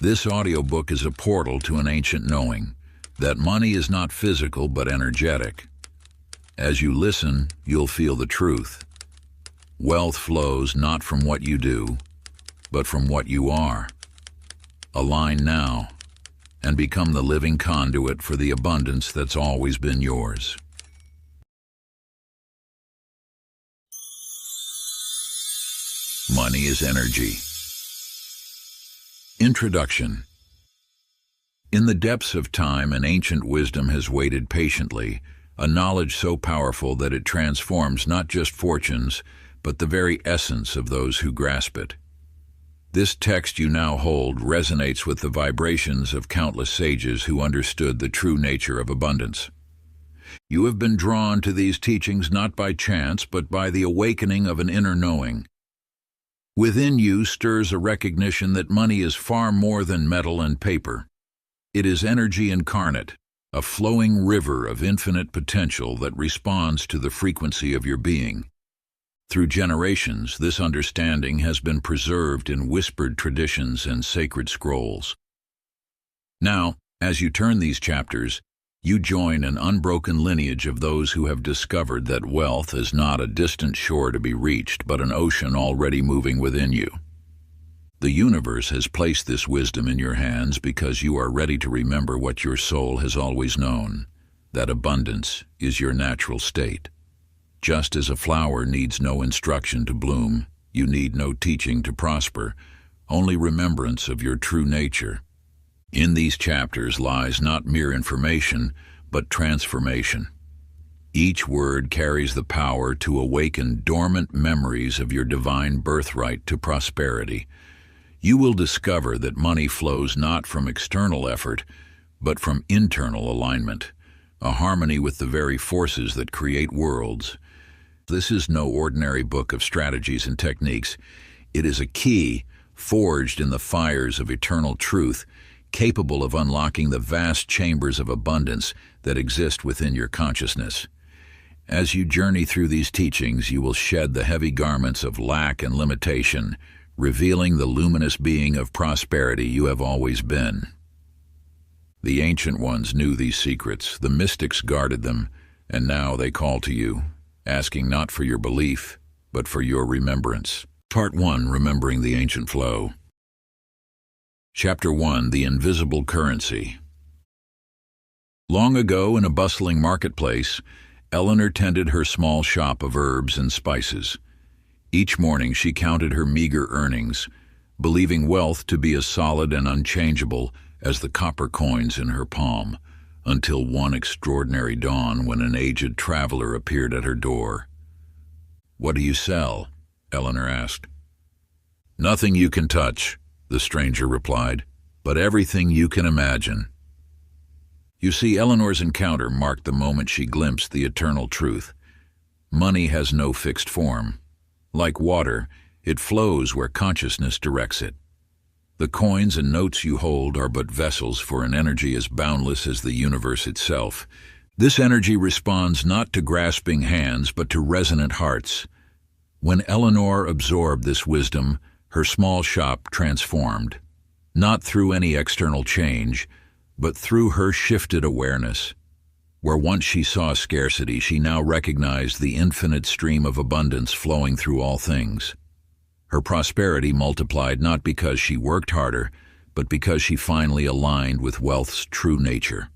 This audiobook is a portal to an ancient knowing that money is not physical but energetic. As you listen, you'll feel the truth. Wealth flows not from what you do, but from what you are. Align now and become the living conduit for the abundance that's always been yours. Money is energy. Introduction. In the depths of time, an ancient wisdom has waited patiently, a knowledge so powerful that it transforms not just fortunes, but the very essence of those who grasp it. This text you now hold resonates with the vibrations of countless sages who understood the true nature of abundance. You have been drawn to these teachings not by chance, but by the awakening of an inner knowing. Within you stirs a recognition that money is far more than metal and paper. It is energy incarnate, a flowing river of infinite potential that responds to the frequency of your being. Through generations, this understanding has been preserved in whispered traditions and sacred scrolls. Now, as you turn these chapters, you join an unbroken lineage of those who have discovered that wealth is not a distant shore to be reached, but an ocean already moving within you. The universe has placed this wisdom in your hands because you are ready to remember what your soul has always known, that abundance is your natural state. Just as a flower needs no instruction to bloom, you need no teaching to prosper, only remembrance of your true nature. In these chapters lies not mere information, but transformation. Each word carries the power to awaken dormant memories of your divine birthright to prosperity. You will discover that money flows not from external effort, but from internal alignment, a harmony with the very forces that create worlds. This is no ordinary book of strategies and techniques. It is a key forged in the fires of eternal truth, capable of unlocking the vast chambers of abundance that exist within your consciousness. As you journey through these teachings, you will shed the heavy garments of lack and limitation, revealing the luminous being of prosperity you have always been. The ancient ones knew these secrets, the mystics guarded them, and now they call to you, asking not for your belief, but for your remembrance. Part 1. Remembering the Ancient Flow. Chapter 1. The Invisible Currency. Long ago, in a bustling marketplace, Eleanor tended her small shop of herbs and spices. Each morning she counted her meager earnings, believing wealth to be as solid and unchangeable as the copper coins in her palm, until one extraordinary dawn when an aged traveler appeared at her door. "What do you sell?" Eleanor asked. "Nothing you can touch," the stranger replied, "but everything you can imagine." You see, Eleanor's encounter marked the moment she glimpsed the eternal truth. Money has no fixed form. Like water, it flows where consciousness directs it. The coins and notes you hold are but vessels for an energy as boundless as the universe itself. This energy responds not to grasping hands, but to resonant hearts. When Eleanor absorbed this wisdom, her small shop transformed, not through any external change, but through her shifted awareness. Where once she saw scarcity, she now recognized the infinite stream of abundance flowing through all things. Her prosperity multiplied not because she worked harder, but because she finally aligned with wealth's true nature.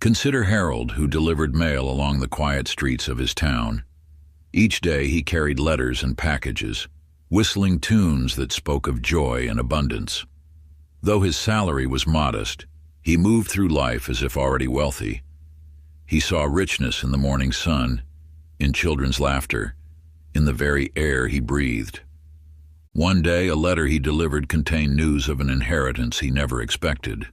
Consider Harold, who delivered mail along the quiet streets of his town. Each day he carried letters and packages, whistling tunes that spoke of joy and abundance. Though his salary was modest, he moved through life as if already wealthy. He saw richness in the morning sun, in children's laughter, in the very air he breathed. One day, a letter he delivered contained news of an inheritance he never expected.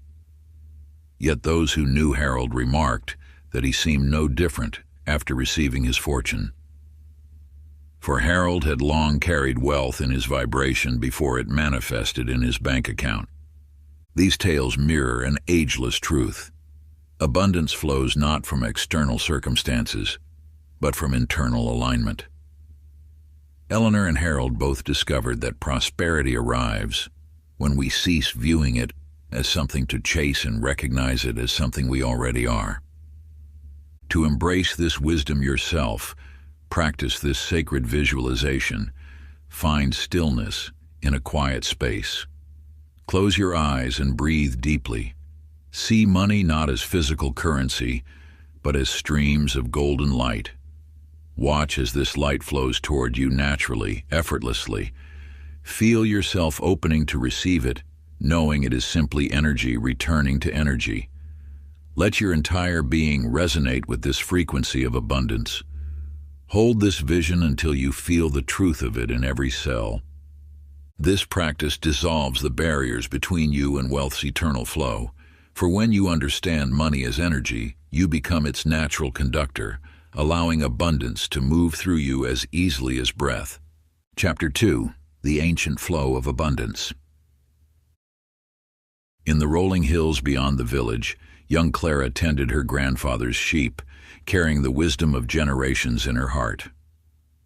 Yet those who knew Harold remarked that he seemed no different after receiving his fortune. For Harold had long carried wealth in his vibration before it manifested in his bank account. These tales mirror an ageless truth. Abundance flows not from external circumstances, but from internal alignment. Eleanor and Harold both discovered that prosperity arrives when we cease viewing it as something to chase and recognize it as something we already are. To embrace this wisdom yourself, practice this sacred visualization. Find stillness in a quiet space. Close your eyes and breathe deeply. See money not as physical currency, but as streams of golden light. Watch as this light flows toward you naturally, effortlessly. Feel yourself opening to receive it, knowing it is simply energy returning to energy. Let your entire being resonate with this frequency of abundance. Hold this vision until you feel the truth of it in every cell. This practice dissolves the barriers between you and wealth's eternal flow. For when you understand money as energy, you become its natural conductor, allowing abundance to move through you as easily as breath. Chapter 2. The Ancient Flow of Abundance. In the rolling hills beyond the village, young Clara tended her grandfather's sheep, carrying the wisdom of generations in her heart.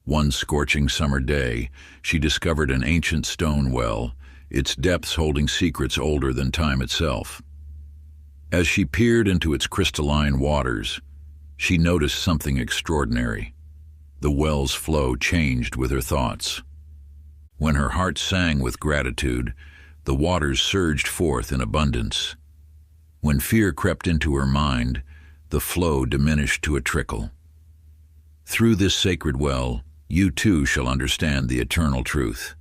One scorching summer day, she discovered an ancient stone well, its depths holding secrets older than time itself. As she peered into its crystalline waters, she noticed something extraordinary. The well's flow changed with her thoughts. When her heart sang with gratitude, the waters surged forth in abundance. When fear crept into her mind, the flow diminished to a trickle. Through this sacred well, you too shall understand the eternal truth.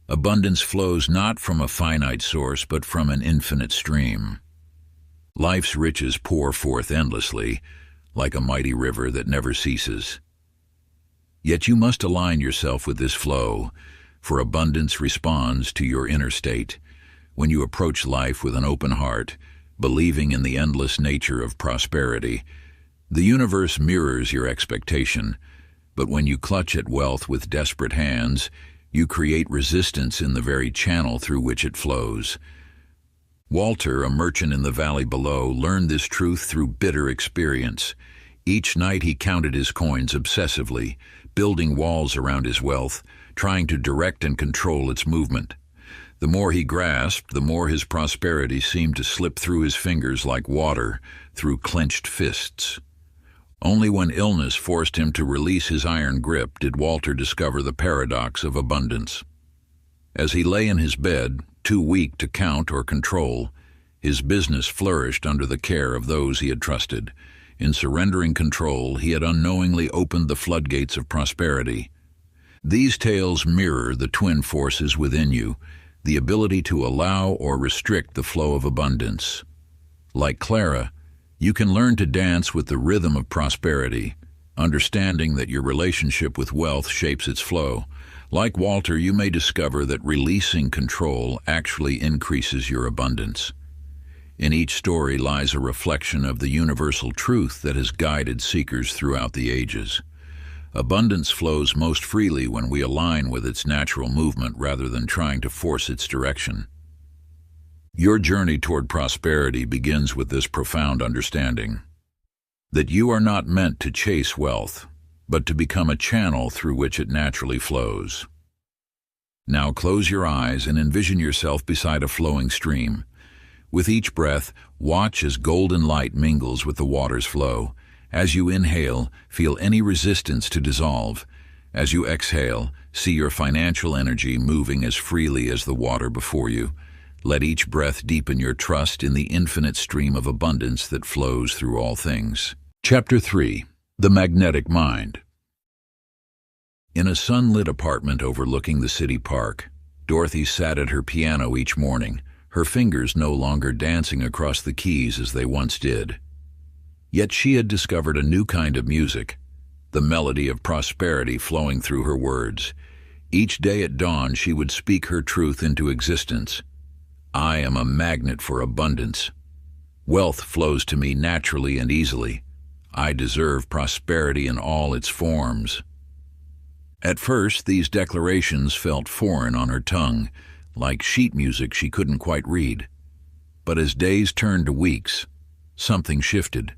Abundance flows not from a finite source, but from an infinite stream. Life's riches pour forth endlessly, like a mighty river that never ceases. Yet you must align yourself with this flow, for abundance responds to your inner state. When you approach life with an open heart, believing in the endless nature of prosperity, the universe mirrors your expectation. But when you clutch at wealth with desperate hands, you create resistance in the very channel through which it flows. Walter, a merchant in the valley below, learned this truth through bitter experience. Each night he counted his coins obsessively, building walls around his wealth, trying to direct and control its movement. The more he grasped, the more his prosperity seemed to slip through his fingers like water through clenched fists. Only when illness forced him to release his iron grip did Walter discover the paradox of abundance. As he lay in his bed, too weak to count or control, his business flourished under the care of those he had trusted. In surrendering control, he had unknowingly opened the floodgates of prosperity. These tales mirror the twin forces within you, the ability to allow or restrict the flow of abundance. Like Clara, you can learn to dance with the rhythm of prosperity, understanding that your relationship with wealth shapes its flow. Like Walter, you may discover that releasing control actually increases your abundance. In each story lies a reflection of the universal truth that has guided seekers throughout the ages. Abundance flows most freely when we align with its natural movement rather than trying to force its direction. Your journey toward prosperity begins with this profound understanding: that you are not meant to chase wealth, but to become a channel through which it naturally flows. Now close your eyes and envision yourself beside a flowing stream. With each breath, watch as golden light mingles with the water's flow. As you inhale, feel any resistance to dissolve. As you exhale, see your financial energy moving as freely as the water before you. Let each breath deepen your trust in the infinite stream of abundance that flows through all things. Chapter 3. The Magnetic Mind. In a sunlit apartment overlooking the city park, Dorothy sat at her piano each morning, her fingers no longer dancing across the keys as they once did. Yet she had discovered a new kind of music, the melody of prosperity flowing through her words. Each day at dawn she would speak her truth into existence. I am a magnet for abundance. Wealth flows to me naturally and easily. I deserve prosperity in all its forms. At first, these declarations felt foreign on her tongue, like sheet music she couldn't quite read. But as days turned to weeks, something shifted.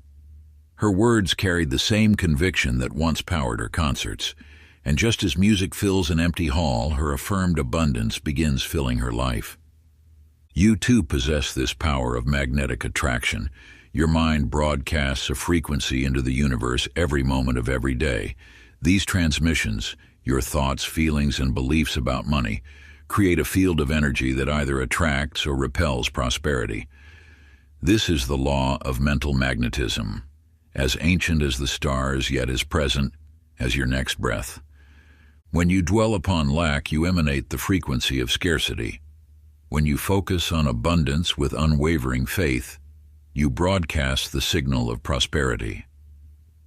Her words carried the same conviction that once powered her concerts, and just as music fills an empty hall, her affirmed abundance begins filling her life. You too possess this power of magnetic attraction. Your mind broadcasts a frequency into the universe every moment of every day. These transmissions, your thoughts, feelings, and beliefs about money, create a field of energy that either attracts or repels prosperity. This is the law of mental magnetism, as ancient as the stars, yet as present as your next breath. When you dwell upon lack, you emanate the frequency of scarcity. When you focus on abundance with unwavering faith, you broadcast the signal of prosperity.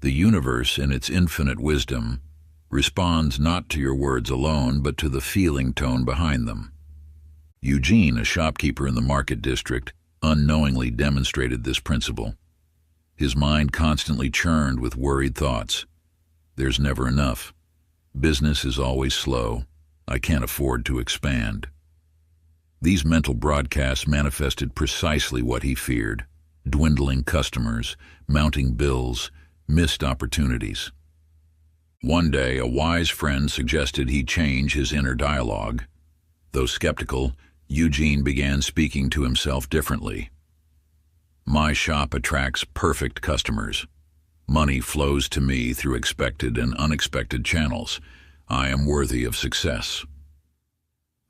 The universe, in its infinite wisdom, responds not to your words alone, but to the feeling tone behind them. Eugene, a shopkeeper in the market district, unknowingly demonstrated this principle. His mind constantly churned with worried thoughts. There's never enough. Business is always slow. I can't afford to expand. These mental broadcasts manifested precisely what he feared: dwindling customers, mounting bills, missed opportunities. One day, a wise friend suggested he change his inner dialogue. Though skeptical, Eugene began speaking to himself differently. My shop attracts perfect customers. Money flows to me through expected and unexpected channels. I am worthy of success.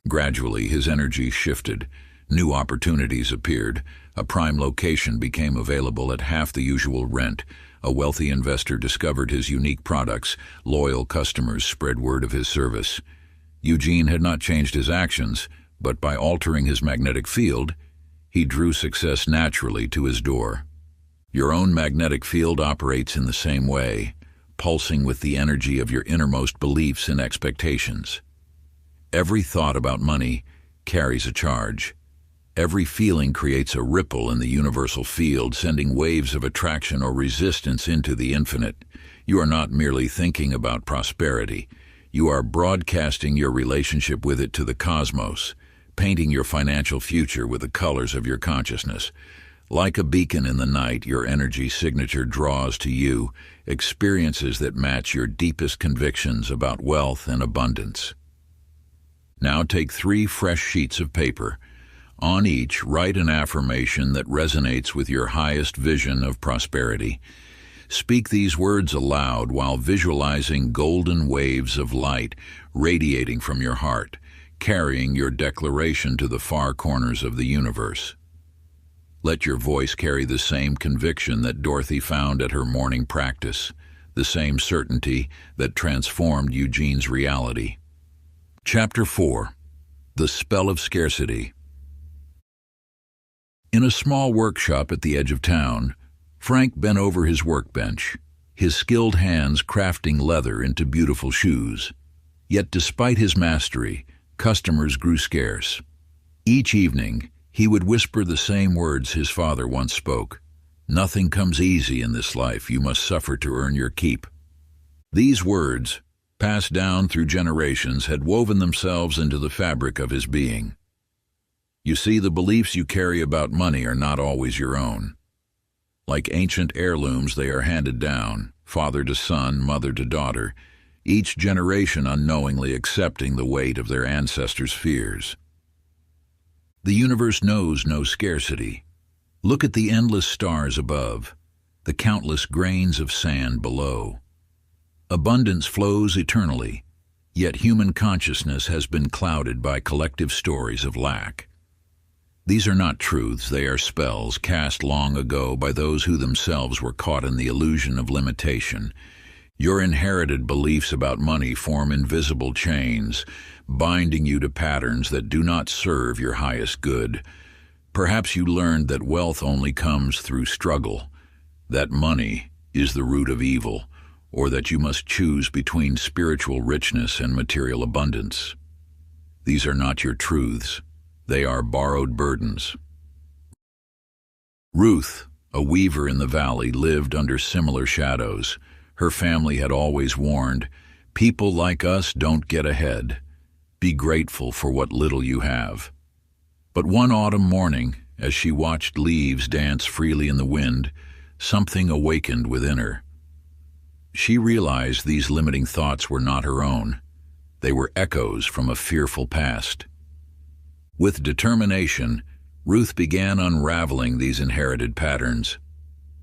Gradually, his energy shifted. New opportunities appeared. A prime location became available at half the usual rent. A wealthy investor discovered his unique products. Loyal customers spread word of his service. Eugene had not changed his actions, but by altering his magnetic field, he drew success naturally to his door. Your own magnetic field operates in the same way, pulsing with the energy of your innermost beliefs and expectations. Every thought about money carries a charge. Every feeling creates a ripple in the universal field, sending waves of attraction or resistance into the infinite. You are not merely thinking about prosperity. You are broadcasting your relationship with it to the cosmos, painting your financial future with the colors of your consciousness. Like a beacon in the night, your energy signature draws to you experiences that match your deepest convictions about wealth and abundance. Now take 3 fresh sheets of paper. On each, write an affirmation that resonates with your highest vision of prosperity. Speak these words aloud while visualizing golden waves of light radiating from your heart, carrying your declaration to the far corners of the universe. Let your voice carry the same conviction that Dorothy found at her morning practice, the same certainty that transformed Eugene's reality. Chapter 4. The Spell of Scarcity. In a small workshop at the edge of town, Frank bent over his workbench, his skilled hands crafting leather into beautiful shoes. Yet despite his mastery, customers grew scarce. Each evening, he would whisper the same words his father once spoke. Nothing comes easy in this life. You must suffer to earn your keep. These words, passed down through generations, had woven themselves into the fabric of his being. You see, the beliefs you carry about money are not always your own. Like ancient heirlooms, they are handed down, father to son, mother to daughter, each generation unknowingly accepting the weight of their ancestors' fears. The universe knows no scarcity. Look at the endless stars above, the countless grains of sand below. Abundance flows eternally, yet human consciousness has been clouded by collective stories of lack. These are not truths, they are spells cast long ago by those who themselves were caught in the illusion of limitation. Your inherited beliefs about money form invisible chains, binding you to patterns that do not serve your highest good. Perhaps you learned that wealth only comes through struggle, that money is the root of evil, or that you must choose between spiritual richness and material abundance. These are not your truths. They are borrowed burdens. Ruth, a weaver in the valley, lived under similar shadows. Her family had always warned, "People like us don't get ahead. Be grateful for what little you have." But one autumn morning, as she watched leaves dance freely in the wind, something awakened within her. She realized these limiting thoughts were not her own. They were echoes from a fearful past. With determination, Ruth began unraveling these inherited patterns.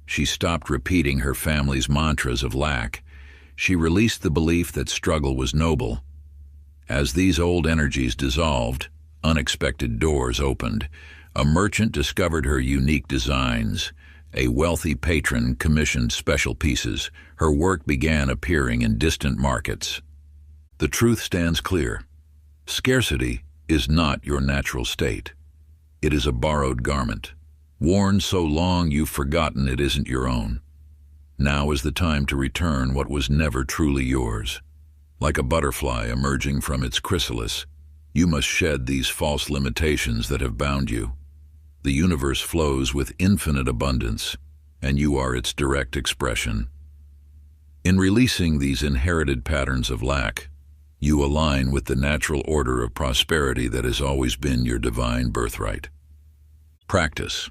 She stopped repeating her family's mantras of lack. She released the belief that struggle was noble. As these old energies dissolved, unexpected doors opened. A merchant discovered her unique designs. A wealthy patron commissioned special pieces. Her work began appearing in distant markets. The truth stands clear. Scarcity is not your natural state. It is a borrowed garment, worn so long you've forgotten it isn't your own. Now is the time to return what was never truly yours. Like a butterfly emerging from its chrysalis, you must shed these false limitations that have bound you. The universe flows with infinite abundance, and you are its direct expression. In releasing these inherited patterns of lack, you align with the natural order of prosperity that has always been your divine birthright. Practice.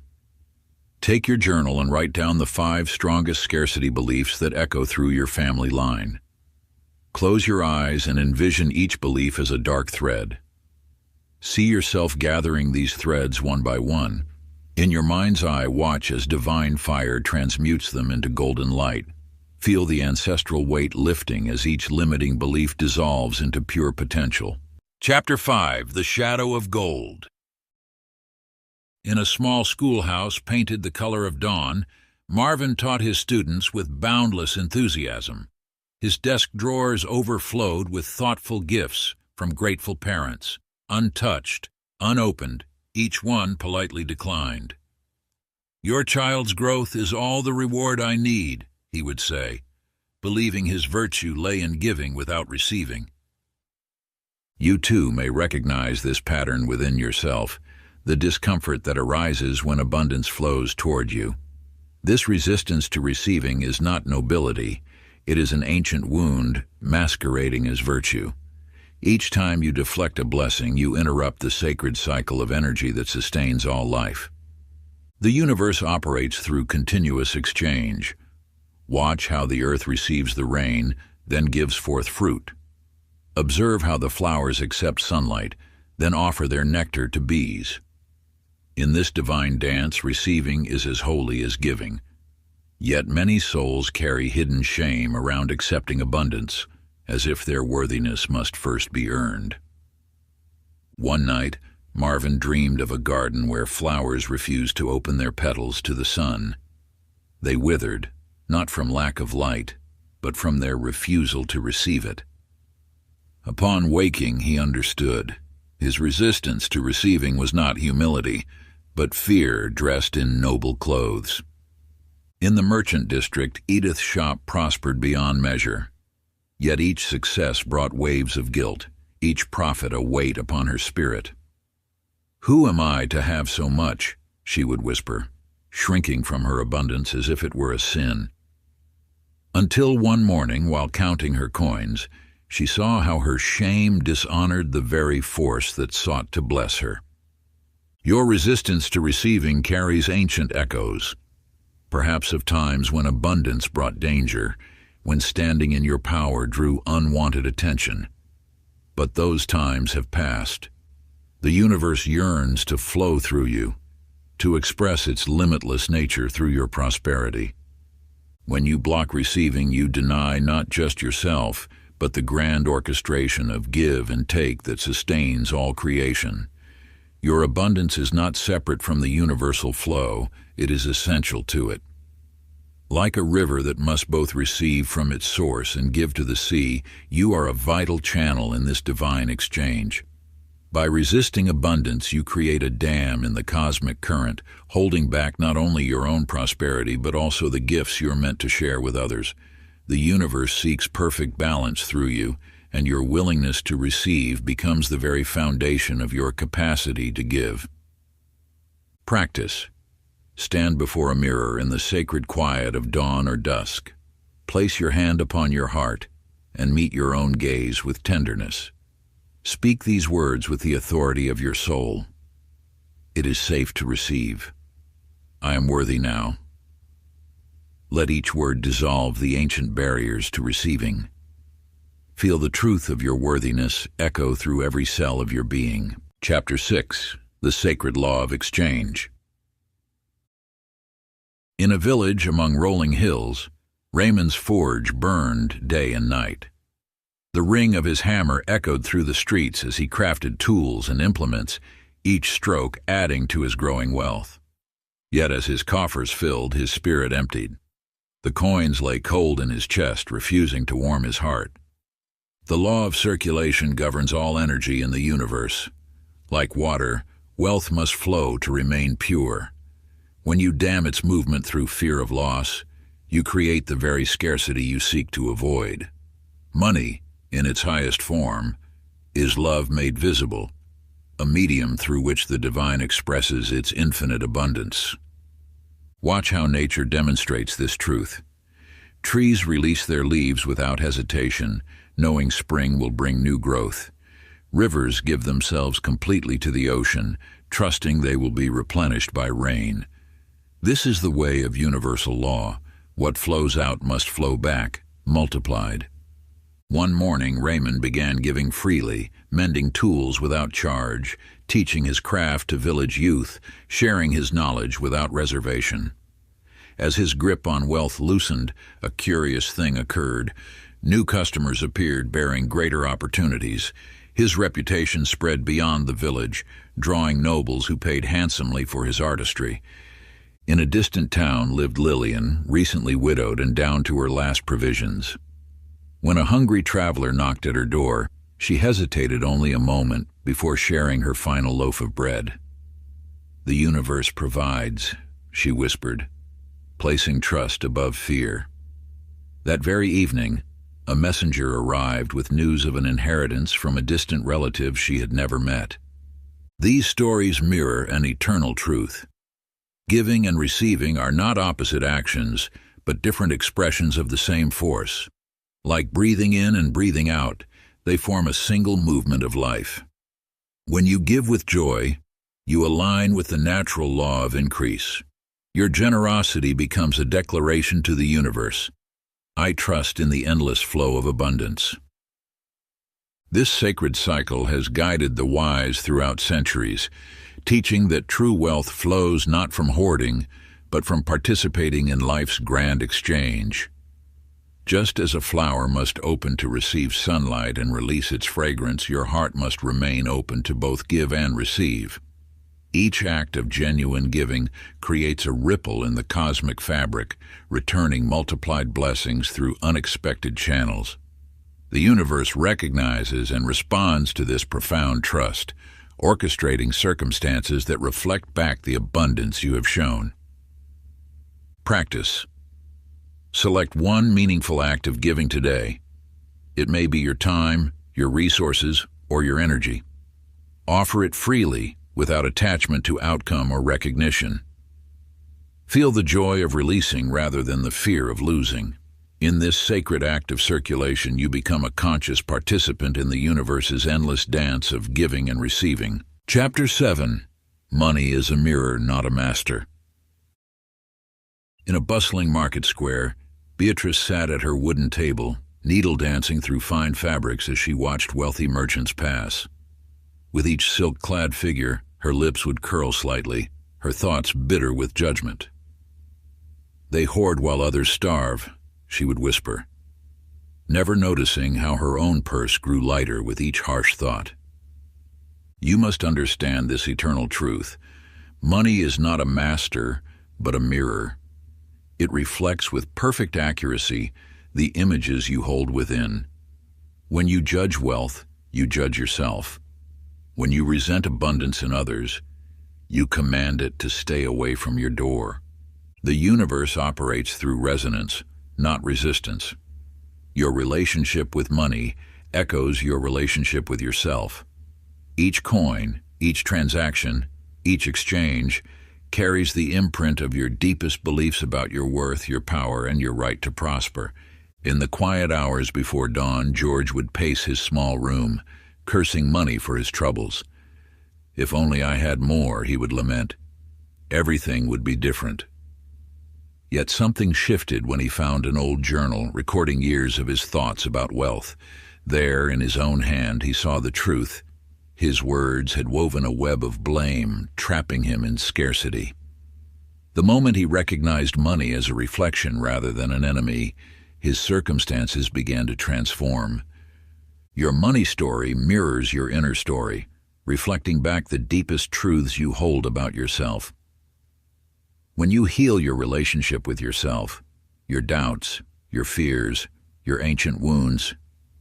Take your journal and write down the 5 strongest scarcity beliefs that echo through your family line. Close your eyes and envision each belief as a dark thread. See yourself gathering these threads one by one. In your mind's eye, watch as divine fire transmutes them into golden light. Feel the ancestral weight lifting as each limiting belief dissolves into pure potential. Chapter 5: The Shadow of Gold. In a small schoolhouse painted the color of dawn, Marvin taught his students with boundless enthusiasm. His desk drawers overflowed with thoughtful gifts from grateful parents, untouched, unopened, each one politely declined. "Your child's growth is all the reward I need," he would say, believing his virtue lay in giving without receiving. You too may recognize this pattern within yourself, the discomfort that arises when abundance flows toward you. This resistance to receiving is not nobility. It is an ancient wound masquerading as virtue. Each time you deflect a blessing, you interrupt the sacred cycle of energy that sustains all life. The universe operates through continuous exchange. Watch how the earth receives the rain, then gives forth fruit. Observe how the flowers accept sunlight, then offer their nectar to bees. In this divine dance, receiving is as holy as giving. Yet many souls carry hidden shame around accepting abundance, as if their worthiness must first be earned. One night, Marvin dreamed of a garden where flowers refused to open their petals to the sun. They withered, not from lack of light, but from their refusal to receive it. Upon waking, he understood. His resistance to receiving was not humility, but fear dressed in noble clothes. In the merchant district, Edith's shop prospered beyond measure. Yet each success brought waves of guilt, each profit a weight upon her spirit. "Who am I to have so much?" she would whisper, shrinking from her abundance as if it were a sin. Until one morning, while counting her coins, she saw how her shame dishonored the very force that sought to bless her. Your resistance to receiving carries ancient echoes, perhaps of times when abundance brought danger, when standing in your power drew unwanted attention. But those times have passed. The universe yearns to flow through you, to express its limitless nature through your prosperity. When you block receiving, you deny not just yourself, but the grand orchestration of give and take that sustains all creation. Your abundance is not separate from the universal flow, it is essential to it. Like a river that must both receive from its source and give to the sea, you are a vital channel in this divine exchange. By resisting abundance, you create a dam in the cosmic current, holding back not only your own prosperity but also the gifts you're meant to share with others. The universe seeks perfect balance through you, and your willingness to receive becomes the very foundation of your capacity to give. Practice. Stand before a mirror in the sacred quiet of dawn or dusk. Place your hand upon your heart and meet your own gaze with tenderness. Speak these words with the authority of your soul. It is safe to receive. I am worthy now. Let each word dissolve the ancient barriers to receiving. Feel the truth of your worthiness echo through every cell of your being. Chapter 6: the sacred law of exchange. In a village among rolling hills, Raymond's forge burned day and night. The ring of his hammer echoed through the streets as he crafted tools and implements, each stroke adding to his growing wealth. Yet as his coffers filled, his spirit emptied. The coins lay cold in his chest, refusing to warm his heart. The law of circulation governs all energy in the universe. Like water, wealth must flow to remain pure. When you dam its movement through fear of loss, you create the very scarcity you seek to avoid. Money, in its highest form, is love made visible, a medium through which the divine expresses its infinite abundance. Watch how nature demonstrates this truth. Trees release their leaves without hesitation, knowing spring will bring new growth. Rivers give themselves completely to the ocean, trusting they will be replenished by rain. This is the way of universal law. What flows out must flow back, multiplied. One morning, Raymond began giving freely, mending tools without charge, teaching his craft to village youth, sharing his knowledge without reservation. As his grip on wealth loosened, a curious thing occurred. New customers appeared bearing greater opportunities. His reputation spread beyond the village, drawing nobles who paid handsomely for his artistry. In a distant town lived Lillian, recently widowed and down to her last provisions. When a hungry traveler knocked at her door, she hesitated only a moment before sharing her final loaf of bread. "The universe provides," she whispered, placing trust above fear. That very evening, a messenger arrived with news of an inheritance from a distant relative she had never met. These stories mirror an eternal truth. Giving and receiving are not opposite actions, but different expressions of the same force. Like breathing in and breathing out, they form a single movement of life. When you give with joy, you align with the natural law of increase. Your generosity becomes a declaration to the universe. I trust in the endless flow of abundance. This sacred cycle has guided the wise throughout centuries, teaching that true wealth flows not from hoarding, but from participating in life's grand exchange. Just as a flower must open to receive sunlight and release its fragrance, your heart must remain open to both give and receive. Each act of genuine giving creates a ripple in the cosmic fabric, returning multiplied blessings through unexpected channels. The universe recognizes and responds to this profound trust, orchestrating circumstances that reflect back the abundance you have shown. Practice. Select one meaningful act of giving today. It may be your time, your resources, or your energy. Offer it freely, without attachment to outcome or recognition. Feel the joy of releasing rather than the fear of losing. In this sacred act of circulation, you become a conscious participant in the universe's endless dance of giving and receiving. Chapter 7. Money is a mirror, not a master. In a bustling market square, Beatrice sat at her wooden table, needle dancing through fine fabrics as she watched wealthy merchants pass. With each silk-clad figure, her lips would curl slightly, her thoughts bitter with judgment. "They hoard while others starve," she would whisper, never noticing how her own purse grew lighter with each harsh thought. You must understand this eternal truth. Money is not a master, but a mirror. It reflects with perfect accuracy the images you hold within. When you judge wealth, you judge yourself. When you resent abundance in others, you command it to stay away from your door. The universe operates through resonance, not resistance. Your relationship with money echoes your relationship with yourself. Each coin, each transaction, each exchange carries the imprint of your deepest beliefs about your worth, your power, and your right to prosper. In the quiet hours before dawn, George would pace his small room, cursing money for his troubles. "If only I had more," he would lament. "Everything would be different." Yet something shifted when he found an old journal recording years of his thoughts about wealth. There, in his own hand, he saw the truth. His words had woven a web of blame, trapping him in scarcity. The moment he recognized money as a reflection rather than an enemy, his circumstances began to transform. Your money story mirrors your inner story, reflecting back the deepest truths you hold about yourself. When you heal your relationship with yourself, your doubts, your fears, your ancient wounds,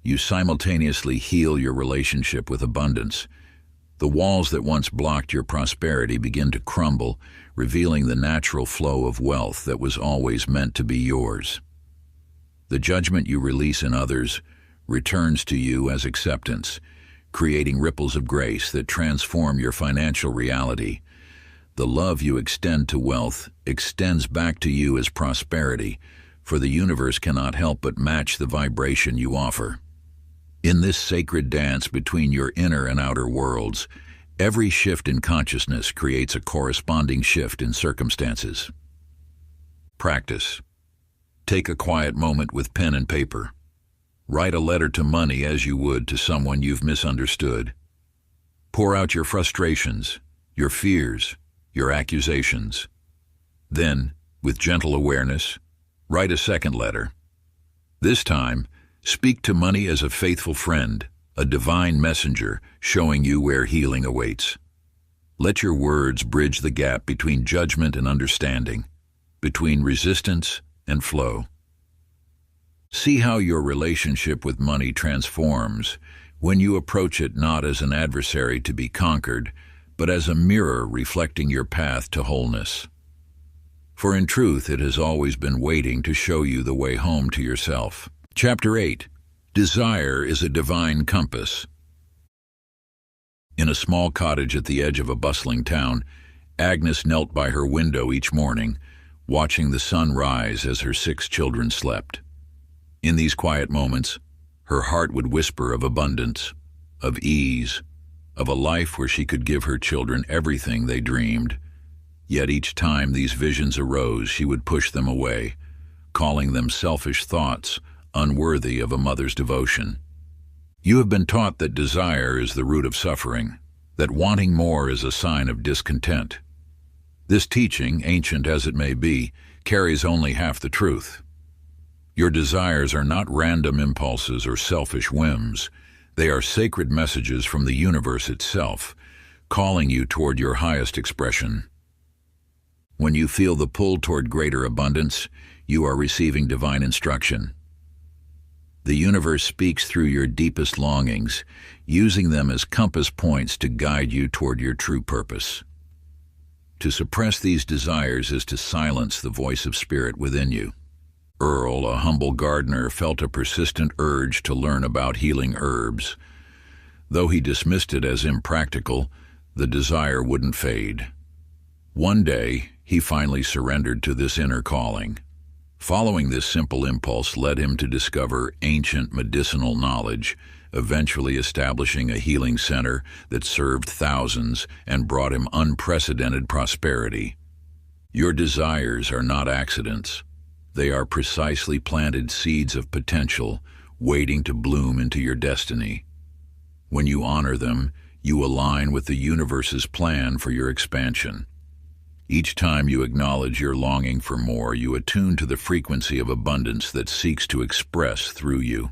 you simultaneously heal your relationship with abundance. The walls that once blocked your prosperity begin to crumble, revealing the natural flow of wealth that was always meant to be yours. The judgment you release in others returns to you as acceptance, creating ripples of grace that transform your financial reality. The love you extend to wealth extends back to you as prosperity, for the universe cannot help but match the vibration you offer. In this sacred dance between your inner and outer worlds, every shift in consciousness creates a corresponding shift in circumstances. Practice. Take a quiet moment with pen and paper. Write a letter to money as you would to someone you've misunderstood. Pour out your frustrations, your fears, your accusations. Then, with gentle awareness, write a second letter. This time, speak to money as a faithful friend, a divine messenger showing you where healing awaits. Let your words bridge the gap between judgment and understanding, between resistance and flow. See how your relationship with money transforms when you approach it not as an adversary to be conquered, but as a mirror reflecting your path to wholeness. For in truth, it has always been waiting to show you the way home to yourself. Chapter 8. Desire is a divine compass. In a small cottage at the edge of a bustling town, Agnes knelt by her window each morning, watching the sun rise as her 6 children slept. In these quiet moments, her heart would whisper of abundance, of ease, of a life where she could give her children everything they dreamed. Yet each time these visions arose, she would push them away, calling them selfish thoughts, unworthy of a mother's devotion. You have been taught that desire is the root of suffering, that wanting more is a sign of discontent. This teaching, ancient as it may be, carries only half the truth. Your desires are not random impulses or selfish whims. They are sacred messages from the universe itself, calling you toward your highest expression. When you feel the pull toward greater abundance, you are receiving divine instruction. The universe speaks through your deepest longings, using them as compass points to guide you toward your true purpose. To suppress these desires is to silence the voice of spirit within you. Earl, a humble gardener, felt a persistent urge to learn about healing herbs. Though he dismissed it as impractical, the desire wouldn't fade. One day, he finally surrendered to this inner calling. Following this simple impulse led him to discover ancient medicinal knowledge, eventually establishing a healing center that served thousands and brought him unprecedented prosperity. Your desires are not accidents. They are precisely planted seeds of potential, waiting to bloom into your destiny. When you honor them, you align with the universe's plan for your expansion. Each time you acknowledge your longing for more, you attune to the frequency of abundance that seeks to express through you.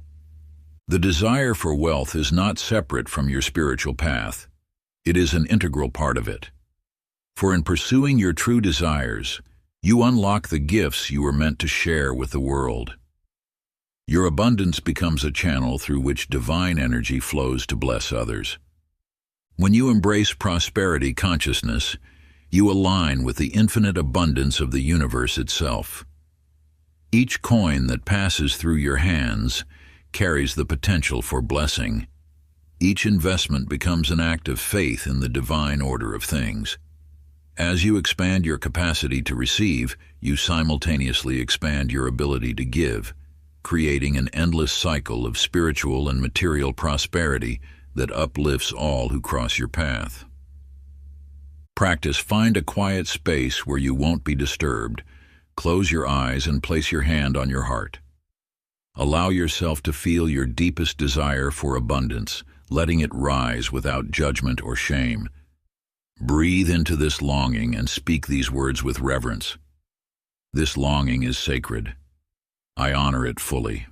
The desire for wealth is not separate from your spiritual path. It is an integral part of it. For in pursuing your true desires, you unlock the gifts you were meant to share with the world. Your abundance becomes a channel through which divine energy flows to bless others. When you embrace prosperity consciousness, you align with the infinite abundance of the universe itself. Each coin that passes through your hands carries the potential for blessing. Each investment becomes an act of faith in the divine order of things. As you expand your capacity to receive, you simultaneously expand your ability to give, creating an endless cycle of spiritual and material prosperity that uplifts all who cross your path. Practice. Find a quiet space where you won't be disturbed. Close your eyes and place your hand on your heart. Allow yourself to feel your deepest desire for abundance, letting it rise without judgment or shame. Breathe into this longing and speak these words with reverence. This longing is sacred. I honor it fully.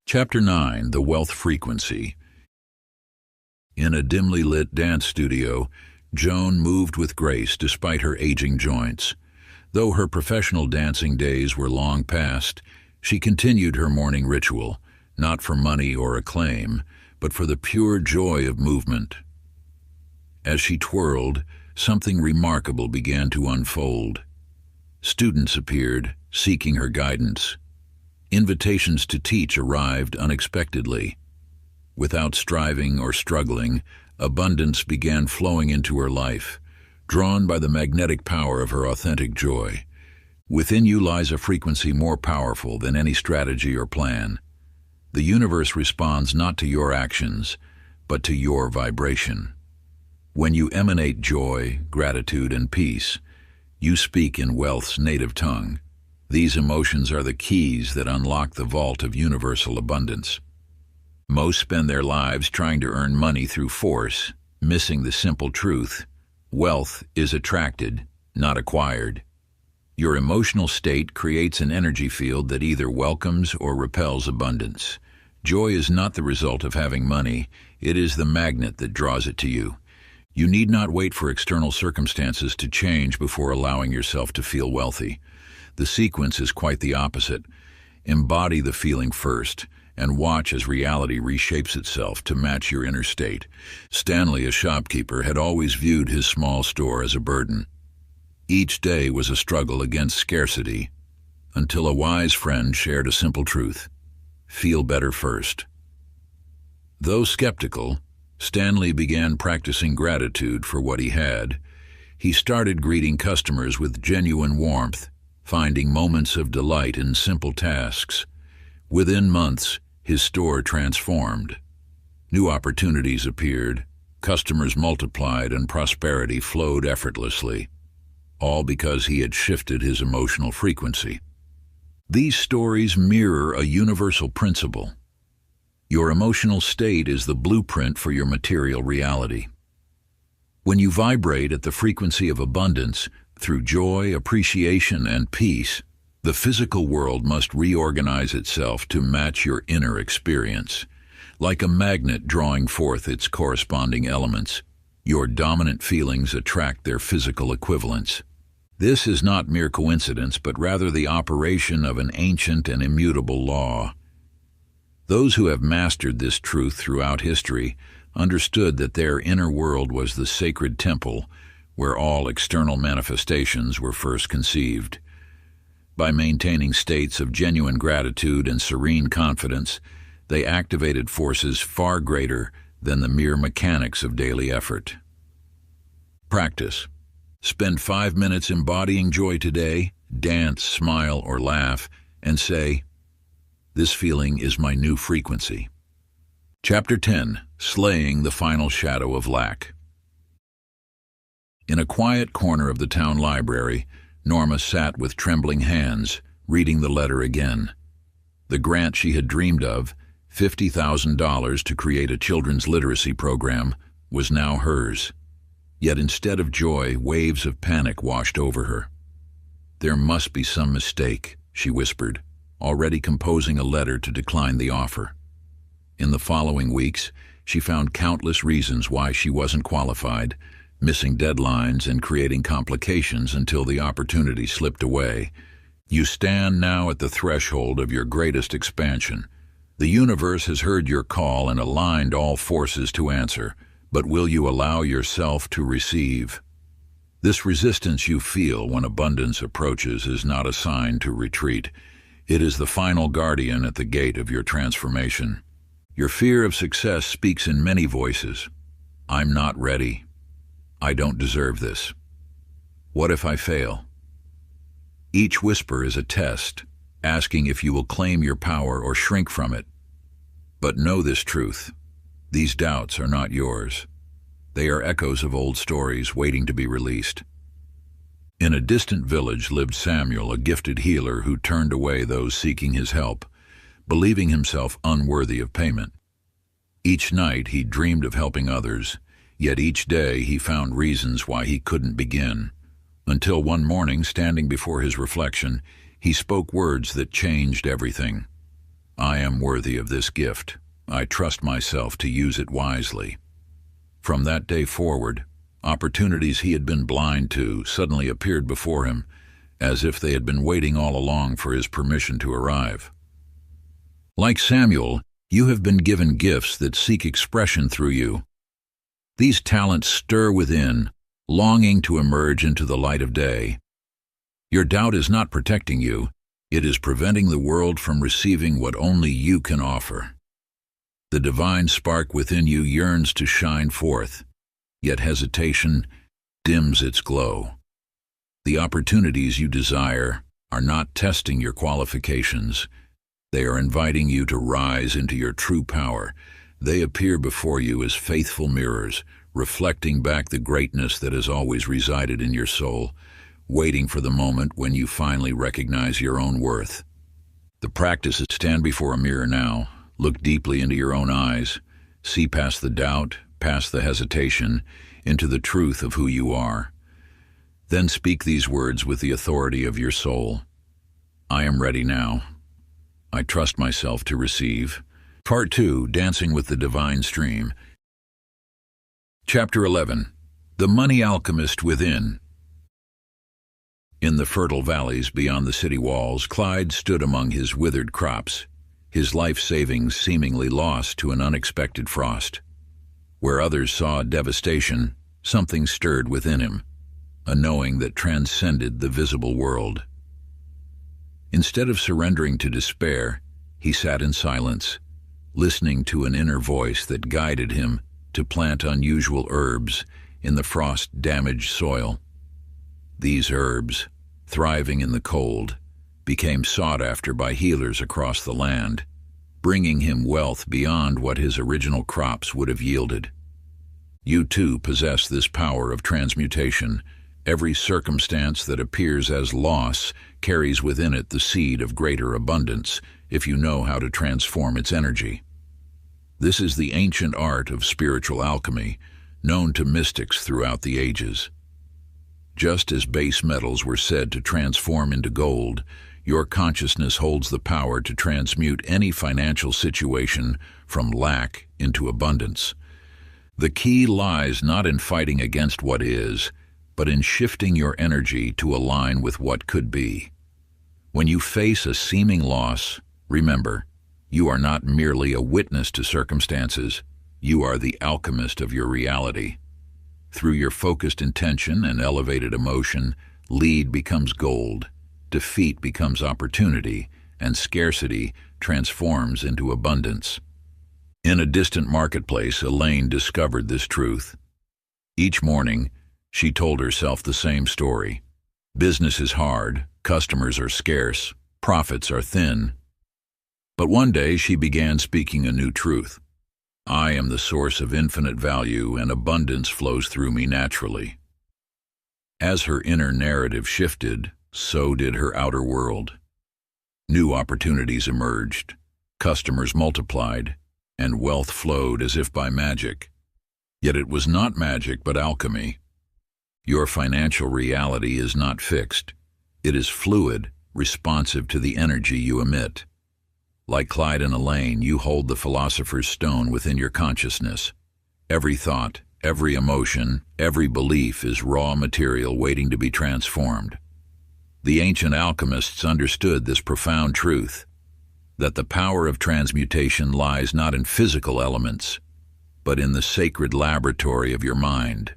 Chapter 9. The Wealth Frequency. In a dimly lit dance studio, Joan moved with grace despite her aging joints. Though her professional dancing days were long past, she continued her morning ritual, not for money or acclaim, but for the pure joy of movement. As she twirled, something remarkable began to unfold. Students appeared, seeking her guidance. Invitations to teach arrived unexpectedly. Without striving or struggling, abundance began flowing into her life, drawn by the magnetic power of her authentic joy. Within you lies a frequency more powerful than any strategy or plan. The universe responds not to your actions, but to your vibration. When you emanate joy, gratitude, and peace, you speak in wealth's native tongue. These emotions are the keys that unlock the vault of universal abundance. Most spend their lives trying to earn money through force, missing the simple truth: wealth is attracted, not acquired. Your emotional state creates an energy field that either welcomes or repels abundance. Joy is not the result of having money, it is the magnet that draws it to you. You need not wait for external circumstances to change before allowing yourself to feel wealthy. The sequence is quite the opposite. Embody the feeling first, and watch as reality reshapes itself to match your inner state. Stanley, a shopkeeper, had always viewed his small store as a burden. Each day was a struggle against scarcity, until a wise friend shared a simple truth: feel better first. Though skeptical, Stanley began practicing gratitude for what he had. He started greeting customers with genuine warmth, finding moments of delight in simple tasks. Within months, his store transformed. New opportunities appeared, customers multiplied, and prosperity flowed effortlessly, all because he had shifted his emotional frequency. These stories mirror a universal principle. Your emotional state is the blueprint for your material reality. When you vibrate at the frequency of abundance, through joy, appreciation, and peace, the physical world must reorganize itself to match your inner experience. Like a magnet drawing forth its corresponding elements, your dominant feelings attract their physical equivalents. This is not mere coincidence, but rather the operation of an ancient and immutable law. Those who have mastered this truth throughout history understood that their inner world was the sacred temple where all external manifestations were first conceived. By maintaining states of genuine gratitude and serene confidence, they activated forces far greater than the mere mechanics of daily effort. Practice. Spend 5 minutes embodying joy today, dance, smile, or laugh, and say, "This feeling is my new frequency." Chapter 10. Slaying the Final Shadow of Lack. In a quiet corner of the town library, Norma sat with trembling hands, reading the letter again. The grant she had dreamed of, $50,000 to create a children's literacy program, was now hers. Yet instead of joy, waves of panic washed over her. "There must be some mistake," she whispered, already composing a letter to decline the offer. In the following weeks, she found countless reasons why she wasn't qualified, missing deadlines and creating complications until the opportunity slipped away. You stand now at the threshold of your greatest expansion. The universe has heard your call and aligned all forces to answer, but will you allow yourself to receive? This resistance you feel when abundance approaches is not a sign to retreat. It is the final guardian at the gate of your transformation. Your fear of success speaks in many voices. "I'm not ready. I don't deserve this. What if I fail?" Each whisper is a test, asking if you will claim your power or shrink from it. But know this truth: these doubts are not yours. They are echoes of old stories waiting to be released. In a distant village lived Samuel, a gifted healer who turned away those seeking his help, believing himself unworthy of payment. Each night he dreamed of helping others, yet each day he found reasons why he couldn't begin. Until one morning, standing before his reflection, he spoke words that changed everything. "I am worthy of this gift. I trust myself to use it wisely." From that day forward, opportunities he had been blind to suddenly appeared before him, as if they had been waiting all along for his permission to arrive. Like Samuel, you have been given gifts that seek expression through you. These talents stir within, longing to emerge into the light of day. Your doubt is not protecting you, it is preventing the world from receiving what only you can offer. The divine spark within you yearns to shine forth, yet hesitation dims its glow. The opportunities you desire are not testing your qualifications. They are inviting you to rise into your true power. They appear before you as faithful mirrors, reflecting back the greatness that has always resided in your soul, waiting for the moment when you finally recognize your own worth. The practice is to stand before a mirror now, look deeply into your own eyes, see past the doubt, past the hesitation, into the truth of who you are. Then speak these words with the authority of your soul. "I am ready now. I trust myself to receive." Part 2, Dancing with the Divine Stream. Chapter 11. The Money Alchemist Within. In the fertile valleys beyond the city walls, Clyde stood among his withered crops, his life savings seemingly lost to an unexpected frost. Where others saw devastation, something stirred within him, a knowing that transcended the visible world. Instead of surrendering to despair, he sat in silence, listening to an inner voice that guided him to plant unusual herbs in the frost-damaged soil. These herbs, thriving in the cold, became sought after by healers across the land, bringing him wealth beyond what his original crops would have yielded. You too possess this power of transmutation. Every circumstance that appears as loss carries within it the seed of greater abundance if you know how to transform its energy. This is the ancient art of spiritual alchemy, known to mystics throughout the ages. Just as base metals were said to transform into gold, your consciousness holds the power to transmute any financial situation from lack into abundance. The key lies not in fighting against what is, but in shifting your energy to align with what could be. When you face a seeming loss, remember, you are not merely a witness to circumstances, you are the alchemist of your reality. Through your focused intention and elevated emotion, lead becomes gold, defeat becomes opportunity, and scarcity transforms into abundance. In a distant marketplace, Elaine discovered this truth. Each morning, she told herself the same story. Business is hard, customers are scarce, profits are thin. But one day she began speaking a new truth. I am the source of infinite value, and abundance flows through me naturally. As her inner narrative shifted, so did her outer world. New opportunities emerged, customers multiplied, and wealth flowed as if by magic. Yet it was not magic but alchemy. Your financial reality is not fixed. It is fluid, responsive to the energy you emit. Like Clyde and Elaine, you hold the philosopher's stone within your consciousness. Every thought, every emotion, every belief is raw material waiting to be transformed. The ancient alchemists understood this profound truth, that the power of transmutation lies not in physical elements, but in the sacred laboratory of your mind.